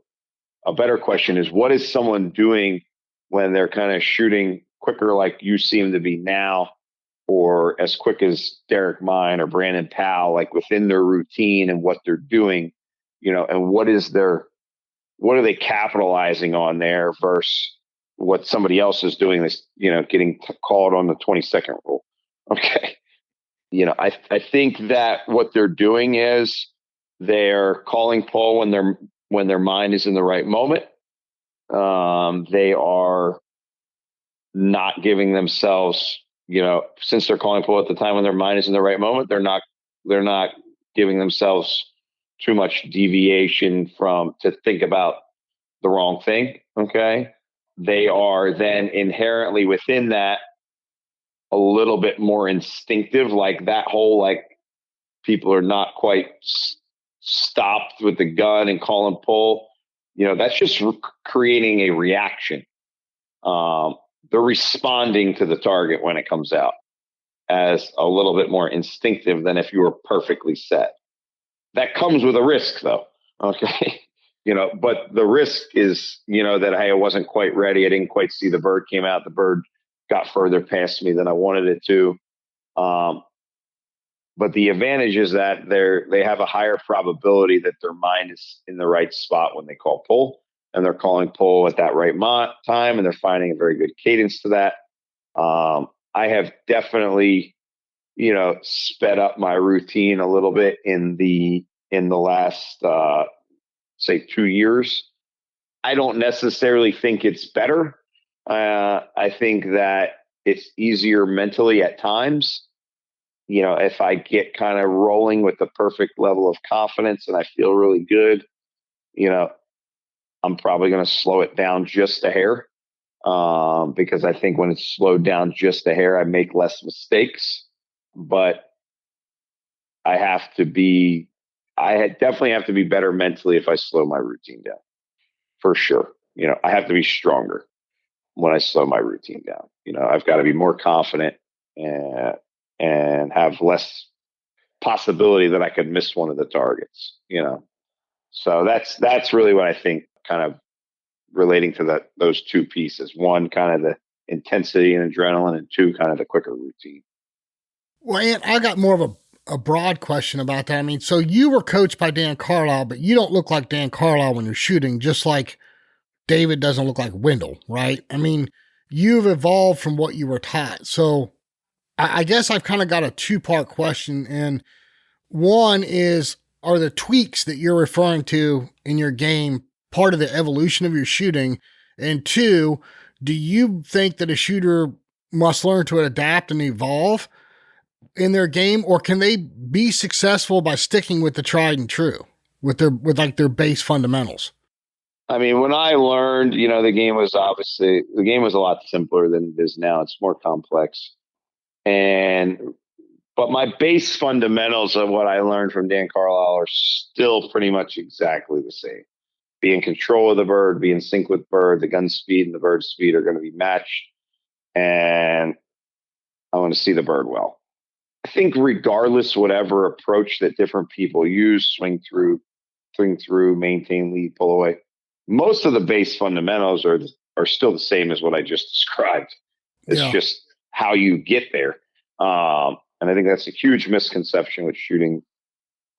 better question is what is someone doing when they're kind of shooting quicker like you seem to be now, or as quick as Derek Mine or Brandon Powell, like within their routine and what they're doing, and what are they capitalizing on there versus what somebody else is doing this, getting called on the 20-second rule. Okay. I think that what they're doing is they're calling pull when their mind is in the right moment. They are not giving themselves, since they're calling pull at the time when their mind is in the right moment, they're not giving themselves too much deviation to think about the wrong thing. Okay. They are then inherently within that a little bit more instinctive, like that whole, like people are not quite stopped with the gun and calling pull. That's just creating a reaction. They're responding to the target when it comes out as a little bit more instinctive than if you were perfectly set. That comes with a risk though. Okay. But the risk is, that, hey, I wasn't quite ready. I didn't quite see the bird came out. The bird got further past me than I wanted it to. But the advantage is that they have a higher probability that their mind is in the right spot when they call pull, and they're calling pull at that right time, and they're finding a very good cadence to that. I have definitely, sped up my routine a little bit in the last, say 2 years. I don't necessarily think it's better. I think that it's easier mentally at times. If I get kind of rolling with the perfect level of confidence and I feel really good, I'm probably going to slow it down just a hair. Because I think when it's slowed down just a hair, I make less mistakes. But I definitely have to be better mentally if I slow my routine down, for sure. I have to be stronger when I slow my routine down. I've got to be more confident and have less possibility that I could miss one of the targets. So that's really what I think, kind of relating to those two pieces. One, kind of the intensity and adrenaline, and two, kind of the quicker routine. Well, Ant, I got more of a broad question about that. I mean, so you were coached by Dan Carlisle, but you don't look like Dan Carlisle when you're shooting, just like David doesn't look like Wendell, right? I mean, you've evolved from what you were taught. So I guess I've kind of got a two-part question. And one is, are the tweaks that you're referring to in your game part of the evolution of your shooting? And two, do you think that a shooter must learn to adapt and evolve in their game, or can they be successful by sticking with the tried and true with their base fundamentals? I mean, when I learned, the game was a lot simpler than it is now. It's more complex. But my base fundamentals of what I learned from Dan Carlisle are still pretty much exactly the same. Be in control of the bird, be in sync with bird, the gun speed and the bird speed are going to be matched. And I want to see the bird well. I think regardless, whatever approach that different people use, swing through, maintain, lead, pull away, most of the base fundamentals are still the same as what I just described. It's just how you get there. And I think that's a huge misconception with shooting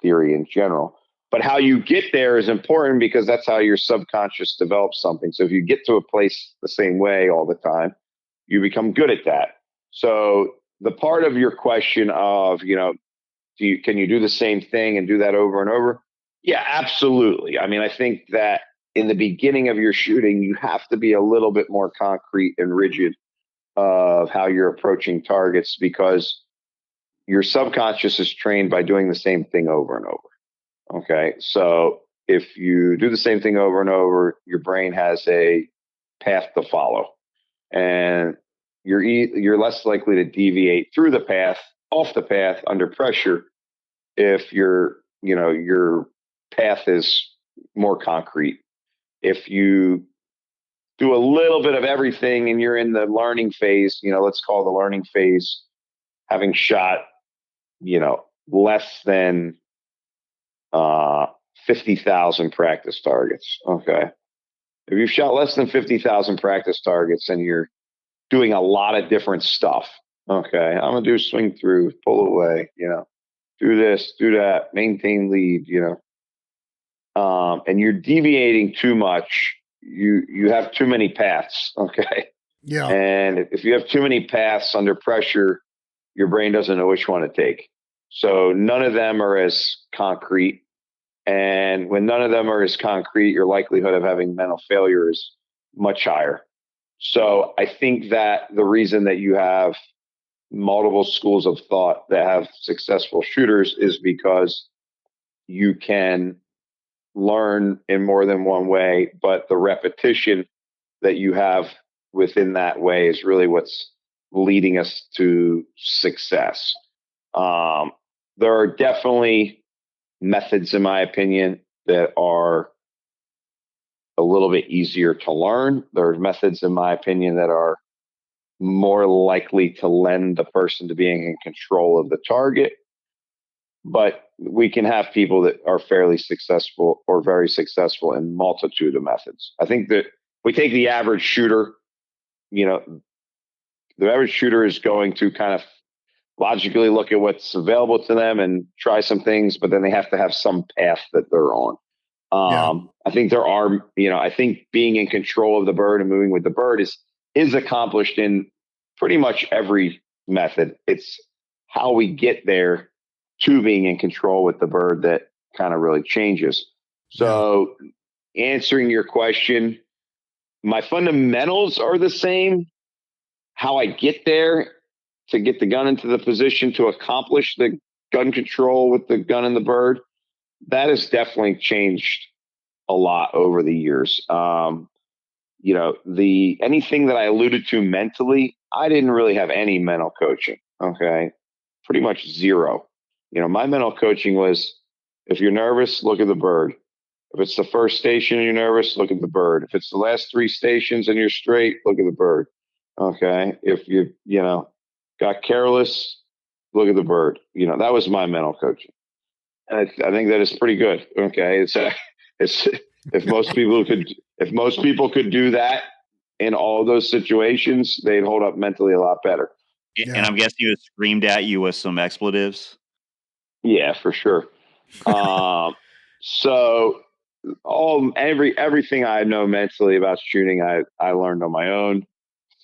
theory in general. But how you get there is important because that's how your subconscious develops something. So if you get to a place the same way all the time, you become good at that. So the part of your question of, can you do the same thing and do that over and over? Yeah, absolutely. I mean, I think that in the beginning of your shooting, you have to be a little bit more concrete and rigid of how you're approaching targets, because your subconscious is trained by doing the same thing over and over. Okay. So if you do the same thing over and over, your brain has a path to follow, and you're less likely to deviate through the path, off the path under pressure, if your path is more concrete. If you do a little bit of everything and you're in the learning phase, let's call the learning phase having shot, less than 50,000 practice targets. Okay. If you've shot less than 50,000 practice targets and you're doing a lot of different stuff, okay, I'm going to do swing through, pull away, do this, do that, maintain lead, and you're deviating too much, you have too many paths. Okay. Yeah. And if you have too many paths under pressure, your brain doesn't know which one to take. So none of them are as concrete. And when none of them are as concrete, your likelihood of having mental failure is much higher. So I think that the reason that you have multiple schools of thought that have successful shooters is because you can learn in more than one way, but the repetition that you have within that way is really what's leading us to success. There are definitely methods, in my opinion, that are a little bit easier to learn. There are methods, in my opinion, that are more likely to lend the person to being in control of the target. But we can have people that are fairly successful or very successful in multitude of methods. I think that we take the average shooter, the average shooter is going to kind of logically look at what's available to them and try some things, but then they have to have some path that they're on. I think there are, I think being in control of the bird and moving with the bird is accomplished in pretty much every method. It's how we get there to being in control with the bird that kind of really changes. So answering your question, my fundamentals are the same, how I get there to get the gun into the position to accomplish the gun control with the gun and the bird, that has definitely changed a lot over the years. Anything that I alluded to mentally, I didn't really have any mental coaching. Okay. Pretty much zero. My mental coaching was, if you're nervous, look at the bird. If it's the first station and you're nervous, look at the bird. If it's the last 3 stations and you're straight, look at the bird. Okay. If you got careless, look at the bird. That was my mental coaching. And I think that is pretty good. Okay. It's if most people could do that in all those situations, they'd hold up mentally a lot better. Yeah. And I'm guessing he was screamed at you with some expletives. Yeah, for sure. So everything I know mentally about shooting, I learned on my own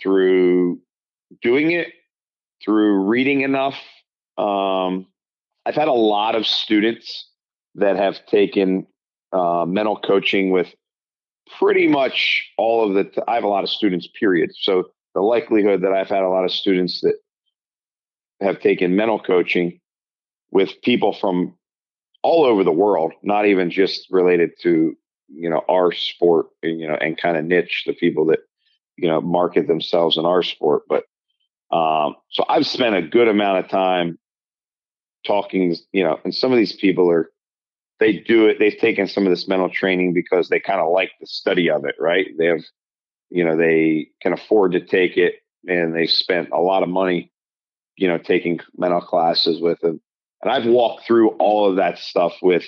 through doing it, through reading enough. I've had a lot of students that have taken mental coaching with pretty much all of the. I have a lot of students, period. So the likelihood that I've had a lot of students that have taken mental coaching with people from all over the world, not even just related to, our sport, and kind of niche the people that, market themselves in our sport. But so I've spent a good amount of time talking, and some of these people they've taken some of this mental training because they kind of like the study of it, right? They have, they can afford to take it, and they spent a lot of money, taking mental classes with them. And I've walked through all of that stuff with,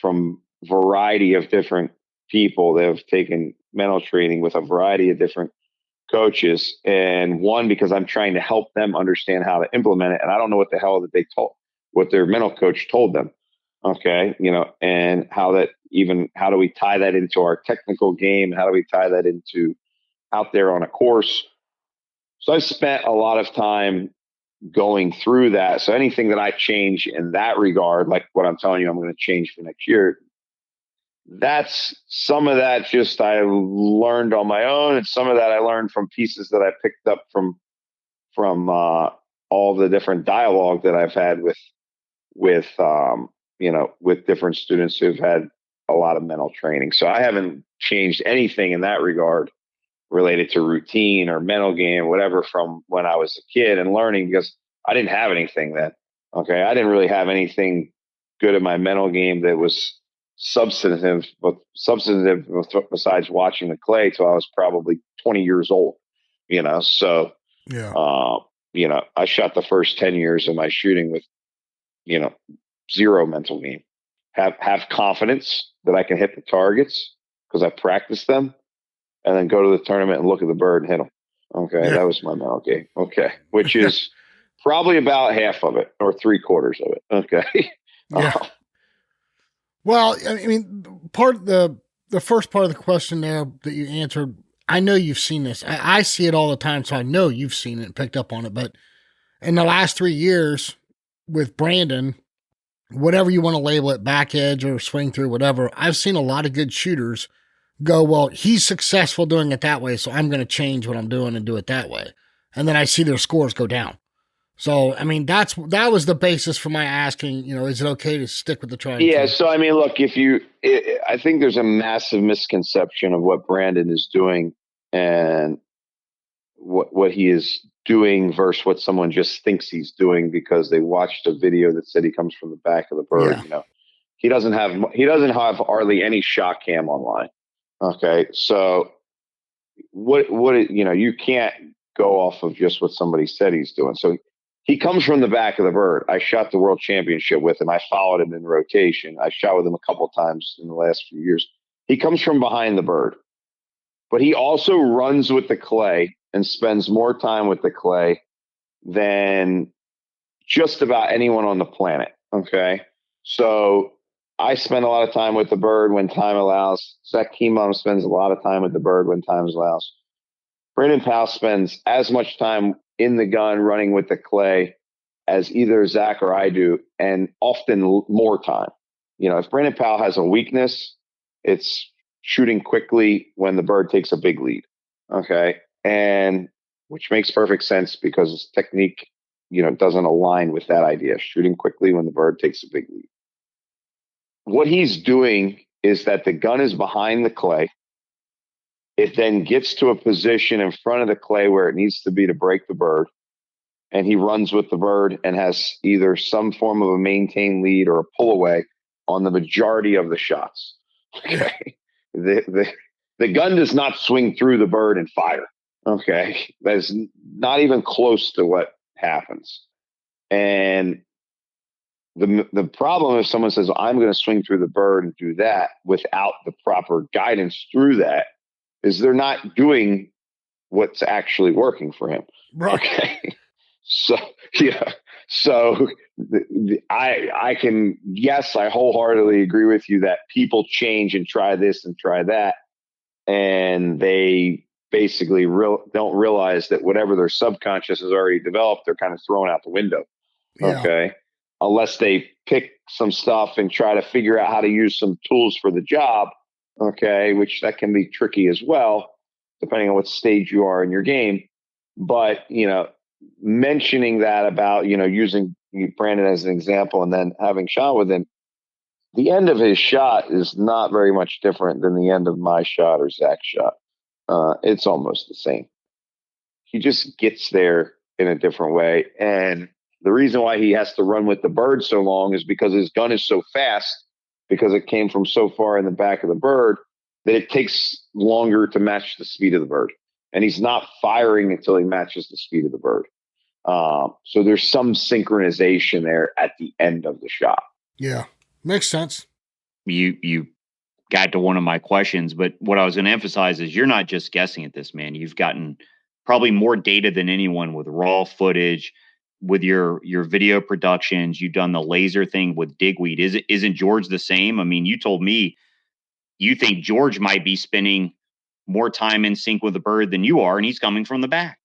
from variety of different people that have taken mental training with a variety of different coaches. And one, because I'm trying to help them understand how to implement it. And I don't know what the hell that what their mental coach told them. Okay. And how do we tie that into our technical game? How do we tie that into out there on a course? So I spent a lot of time going through that. So anything that I change in that regard, like what I'm telling you, I'm going to change for next year. That's some of that just I learned on my own, and some of that I learned from pieces that I picked up from all the different dialogue that I've had with different students who've had a lot of mental training. So I haven't changed anything in that regard related to routine or mental game, whatever, from when I was a kid and learning, because I didn't have anything then. Okay. I didn't really have anything good in my mental game that was substantive besides watching the clay till I was probably 20 years old, so, Yeah. I shot the first 10 years of my shooting with, zero mental game, have confidence that I can hit the targets because I practiced them, and then go to the tournament and look at the bird and hit them. Okay. Yeah. That was my mental game. Okay. Which is probably about half of it or 3/4 of it. Okay. Yeah. Well, I mean, the first part of the question there that you answered, I know you've seen this. I see it all the time, so I know you've seen it and picked up on it. But in the last 3 years with Brandon, whatever you want to label it, back edge or swing through, whatever, I've seen a lot of good shooters go, well, he's successful doing it that way, so I'm going to change what I'm doing and do it that way. And then I see their scores go down. So, I mean, that was the basis for my asking, is it okay to stick with the try? Yeah. So, I mean, look, I think there's a massive misconception of what Brandon is doing and what he is doing versus what someone just thinks he's doing because they watched a video that said he comes from the back of the bird. Yeah. He doesn't have hardly any shot cam online. Okay. So you can't go off of just what somebody said he's doing. So he comes from the back of the bird. I shot the world championship with him. I followed him in rotation. I shot with him a couple of times in the last few years. He comes from behind the bird, but he also runs with the clay and spends more time with the clay than just about anyone on the planet. Okay. So I spend a lot of time with the bird when time allows. Zach Keemum spends a lot of time with the bird when time allows. Brandon Powell spends as much time in the gun running with the clay as either Zach or I do, and often more time. If Brandon Powell has a weakness, it's shooting quickly when the bird takes a big lead. Okay. And which makes perfect sense because his technique, doesn't align with that idea, shooting quickly when the bird takes a big lead. What he's doing is that the gun is behind the clay. It then gets to a position in front of the clay where it needs to be to break the bird. And he runs with the bird and has either some form of a maintain lead or a pull away on the majority of the shots. Okay. The gun does not swing through the bird and fire. Okay. That's not even close to what happens. And the problem if someone says, well, I'm going to swing through the bird and do that without the proper guidance through that, is they're not doing what's actually working for him. Right. Okay. So, yeah. So I can, yes, I wholeheartedly agree with you that people change and try this and try that. And they basically don't realize that whatever their subconscious has already developed, they're kind of thrown out the window. Yeah. Okay. Unless they pick some stuff and try to figure out how to use some tools for the job. Okay. Which that can be tricky as well, depending on what stage you are in your game. But, mentioning that about, using Brandon as an example and then having shot with him, the end of his shot is not very much different than the end of my shot or Zach's shot. It's almost the same. He just gets there in a different way. And the reason why he has to run with the bird so long is because his gun is so fast, because it came from so far in the back of the bird, that it takes longer to match the speed of the bird. And he's not firing until he matches the speed of the bird. So there's some synchronization there at the end of the shot. Yeah. Makes sense. You got to one of my questions, but what I was going to emphasize is you're not just guessing at this, man. You've gotten probably more data than anyone with raw footage, with your video productions. You've done the laser thing with Digweed. Isn't George the same? I mean, you told me you think George might be spending more time in sync with the bird than you are, and he's coming from the back.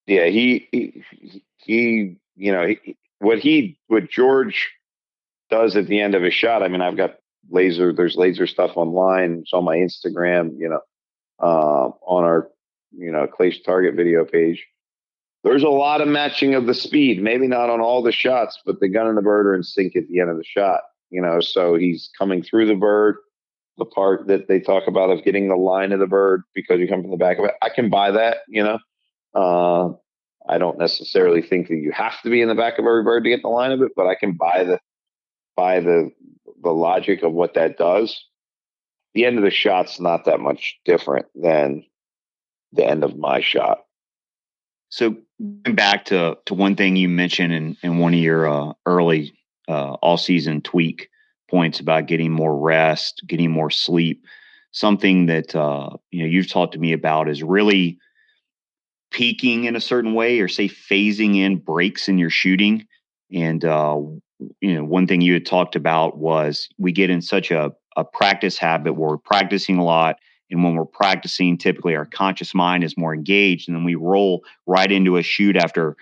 Yeah, what George does at the end of his shot. I mean, I've got there's laser stuff online. It's on my Instagram, on our, Clay's Target video page. There's a lot of matching of the speed, maybe not on all the shots, but the gun and the bird are in sync at the end of the shot, so he's coming through the bird, the part that they talk about of getting the line of the bird because you come from the back of it. I can buy that, I don't necessarily think that you have to be in the back of every bird to get the line of it, but I can buy the logic of what that does. The end of the shot's not that much different than the end of my shot. So going back to one thing you mentioned in one of your early all season tweak points about getting more rest, getting more sleep, something that you've talked to me about is really peaking in a certain way, or say phasing in breaks in your shooting. And one thing you had talked about was we get in such a practice habit where we're practicing a lot. And when we're practicing, typically our conscious mind is more engaged, and then we roll right into a shoot after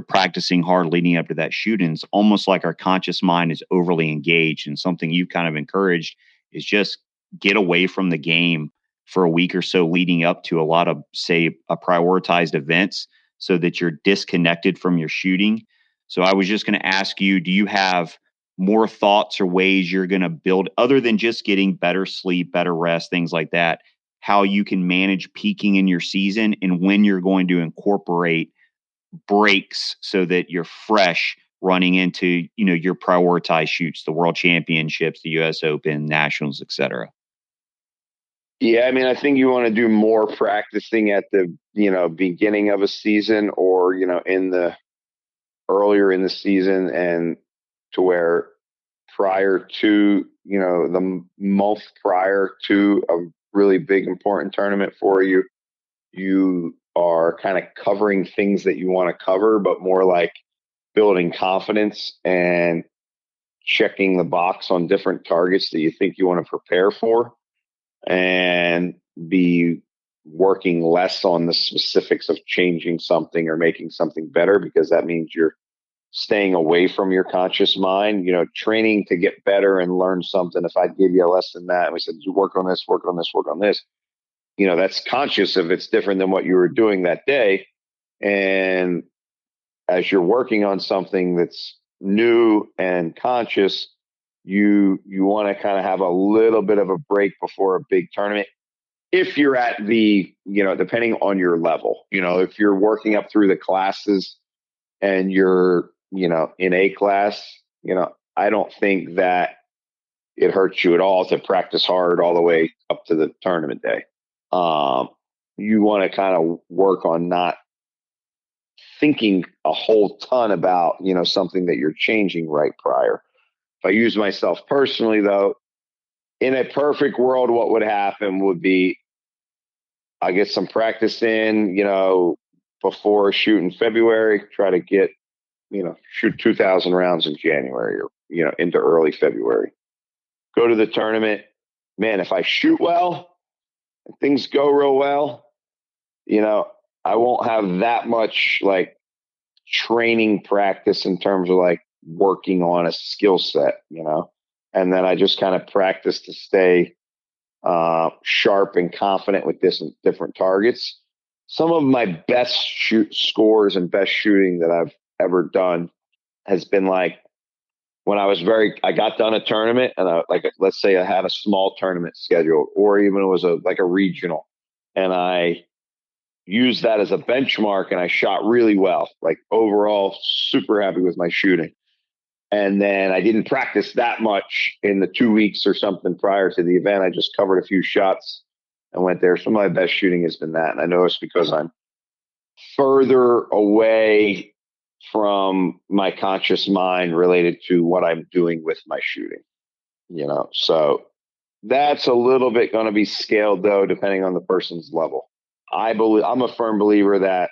practicing hard leading up to that shoot. And it's almost like our conscious mind is overly engaged. And something you've kind of encouraged is just get away from the game for a week or so leading up to a lot of, say, prioritized events, so that you're disconnected from your shooting. So I was just going to ask you, do you have more thoughts or ways you're going to build, other than just getting better sleep, better rest, things like that, how you can manage peaking in your season and when you're going to incorporate breaks so that you're fresh running into, your prioritized shoots, the World Championships, the US Open, Nationals, et cetera? Yeah, I mean, I think you want to do more practicing at the, beginning of a season, or, earlier in the season, and to where prior to, the month prior to a really big important tournament for you, you are kind of covering things that you want to cover, but more like building confidence and checking the box on different targets that you think you want to prepare for, and be working less on the specifics of changing something or making something better, because that means you're staying away from your conscious mind, training to get better and learn something. If I give you a lesson that, and we said, you work on this, work on this, work on this, that's conscious if it's different than what you were doing that day. And as you're working on something that's new and conscious, you want to kind of have a little bit of a break before a big tournament. If you're at the, depending on your level, if you're working up through the classes and you're, in A class, I don't think that it hurts you at all to practice hard all the way up to the tournament day. You want to kind of work on not thinking a whole ton about, something that you're changing right prior. If I use myself personally, though, in a perfect world, what would happen would be I get some practice in, before shoot in February, try to get, shoot 2,000 rounds in January or, into early February. Go to the tournament. Man, if I shoot well, and things go real well, I won't have that much like training practice in terms of like working on a skill set, and then I just kind of practice to stay sharp and confident with different targets. Some of my best scores and best shooting that I've ever done has been like when I got done a tournament and let's say I had a small tournament scheduled, or even it was a regional, and I used that as a benchmark and I shot really well, like overall super happy with my shooting. And then I didn't practice that much in the 2 weeks or something prior to the event. I just covered a few shots and went there. Some of my best shooting has been that. And I know it's because I'm further away from my conscious mind related to what I'm doing with my shooting, So that's a little bit going to be scaled, though, depending on the person's level. I'm a firm believer that,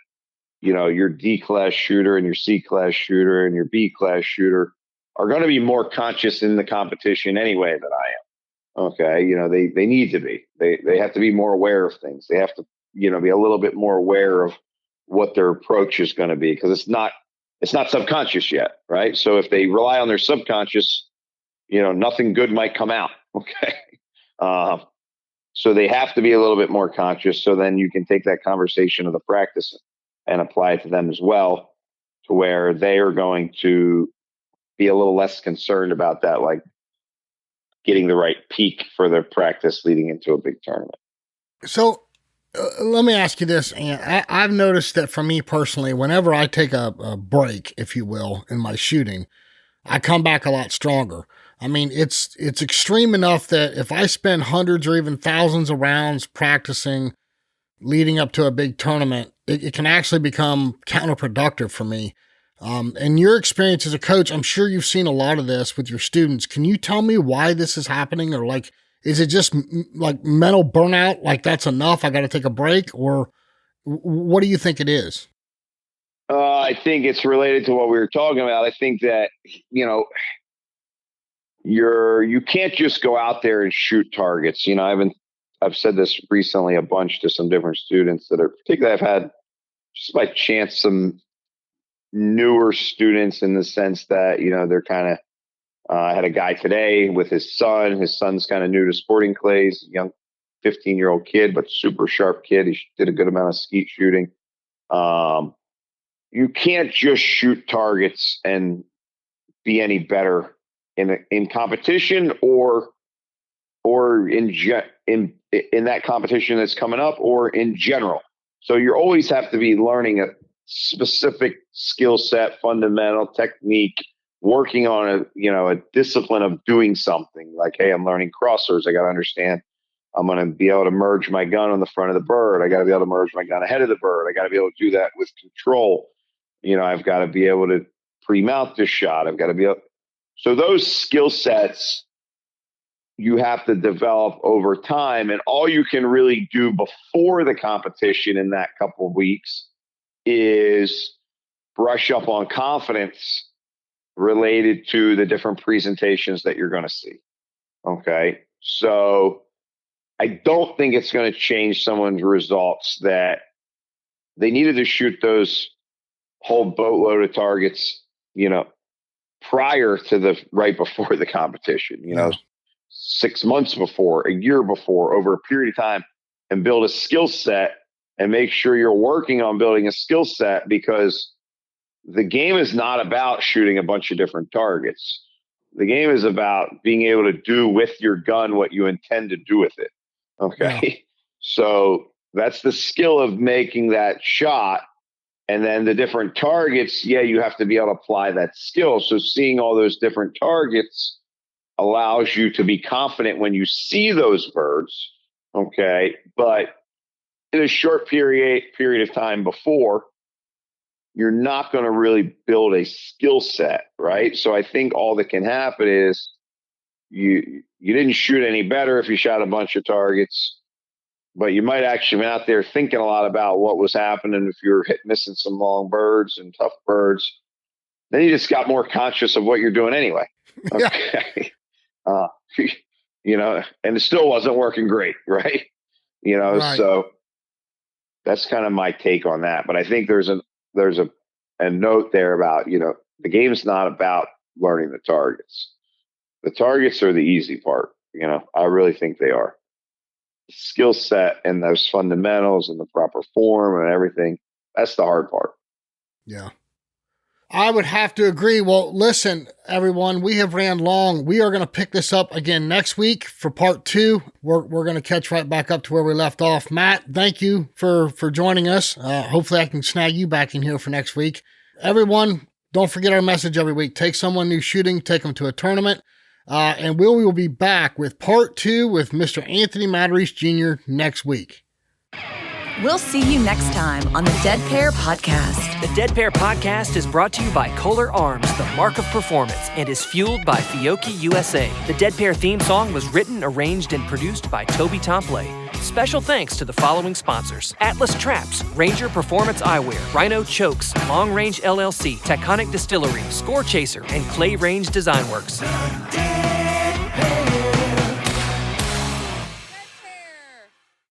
your D class shooter and your C class shooter and your B class shooter are going to be more conscious in the competition anyway than I am. Okay. They need to be, they have to be more aware of things. They have to, be a little bit more aware of what their approach is going to be, because it's not subconscious yet. Right. So if they rely on their subconscious, nothing good might come out. Okay. So they have to be a little bit more conscious. So then you can take that conversation of the practice and apply it to them as well, to where they are going to be a little less concerned about that, like getting the right peak for their practice leading into a big tournament. So let me ask you this, and I've noticed that for me personally, whenever I take a break, if you will, in my shooting, I come back a lot stronger. I mean, it's extreme enough that if I spend hundreds or even thousands of rounds practicing leading up to a big tournament, it can actually become counterproductive for me. And your experience as a coach, I'm sure you've seen a lot of this with your students. Can you tell me why this is happening? Or like, is it just like mental burnout? Like that's enough, I got to take a break? Or what do you think it is? I think it's related to what we were talking about. I think that, you can't just go out there and shoot targets. I've said this recently a bunch to some different students that are particularly, I've had just by chance some newer students in the sense that, they're kind of, I had a guy today with his son. His son's kind of new to sporting clays, young 15-year-old kid, but super sharp kid. He did a good amount of skeet shooting. You can't just shoot targets and be any better in competition or in that competition that's coming up or in general. So you always have to be learning a specific skill set, fundamental technique, working on a discipline of doing something. Like, hey, I'm learning crossers. I got to understand. I'm going to be able to merge my gun on the front of the bird. I got to be able to merge my gun ahead of the bird. I got to be able to do that with control. I've got to be able to pre-mount this shot. I've got to be able. So those skill sets you have to develop over time. And all you can really do before the competition in that couple of weeks is brush up on confidence related to the different presentations that you're going to see. Okay. So I don't think it's going to change someone's results that they needed to shoot those whole boatload of targets, prior to right before the competition, 6 months before, a year before, over a period of time. and build a skill set and make sure you're working on building a skill set, because the game is not about shooting a bunch of different targets. The game is about being able to do with your gun what you intend to do with it. Okay. Yeah. So that's the skill of making that shot. And then the different targets, you have to be able to apply that skill. So seeing all those different targets allows you to be confident when you see those birds. Okay. But in a short period of time before, you're not going to really build a skill set, right? So I think all that can happen is you didn't shoot any better if you shot a bunch of targets, but you might actually been out there thinking a lot about what was happening if you're missing some long birds and tough birds. Then you just got more conscious of what you're doing anyway. Okay. And it still wasn't working great, right? Right. So that's kind of my take on that. But I think there's a note there about, the game's not about learning the targets. The targets are the easy part. I really think they are. The skill set and those fundamentals and the proper form and everything, that's the hard part. Yeah. I would have to agree. Well, listen, everyone, we have ran long. We are going to pick this up again next week for part 2. We're going to catch right back up to where we left off. Matt, thank you for joining us. Hopefully I can snag you back in here for next week. Everyone, don't forget our message every week. Take someone new shooting, take them to a tournament. And we will be back with part 2 with Mr. Anthony Matarese Jr. next week. We'll see you next time on the Dead Pair Podcast. The Dead Pair Podcast is brought to you by Kolar Arms, the mark of performance, and is fueled by Fiocchi USA. The Dead Pair theme song was written, arranged, and produced by Toby Tomplay. Special thanks to the following sponsors: Atlas Traps, Ranger Performance Eyewear, Rhino Chokes, Long Range LLC, Taconic Distillery, Score Chaser, and Clay Range Design Works.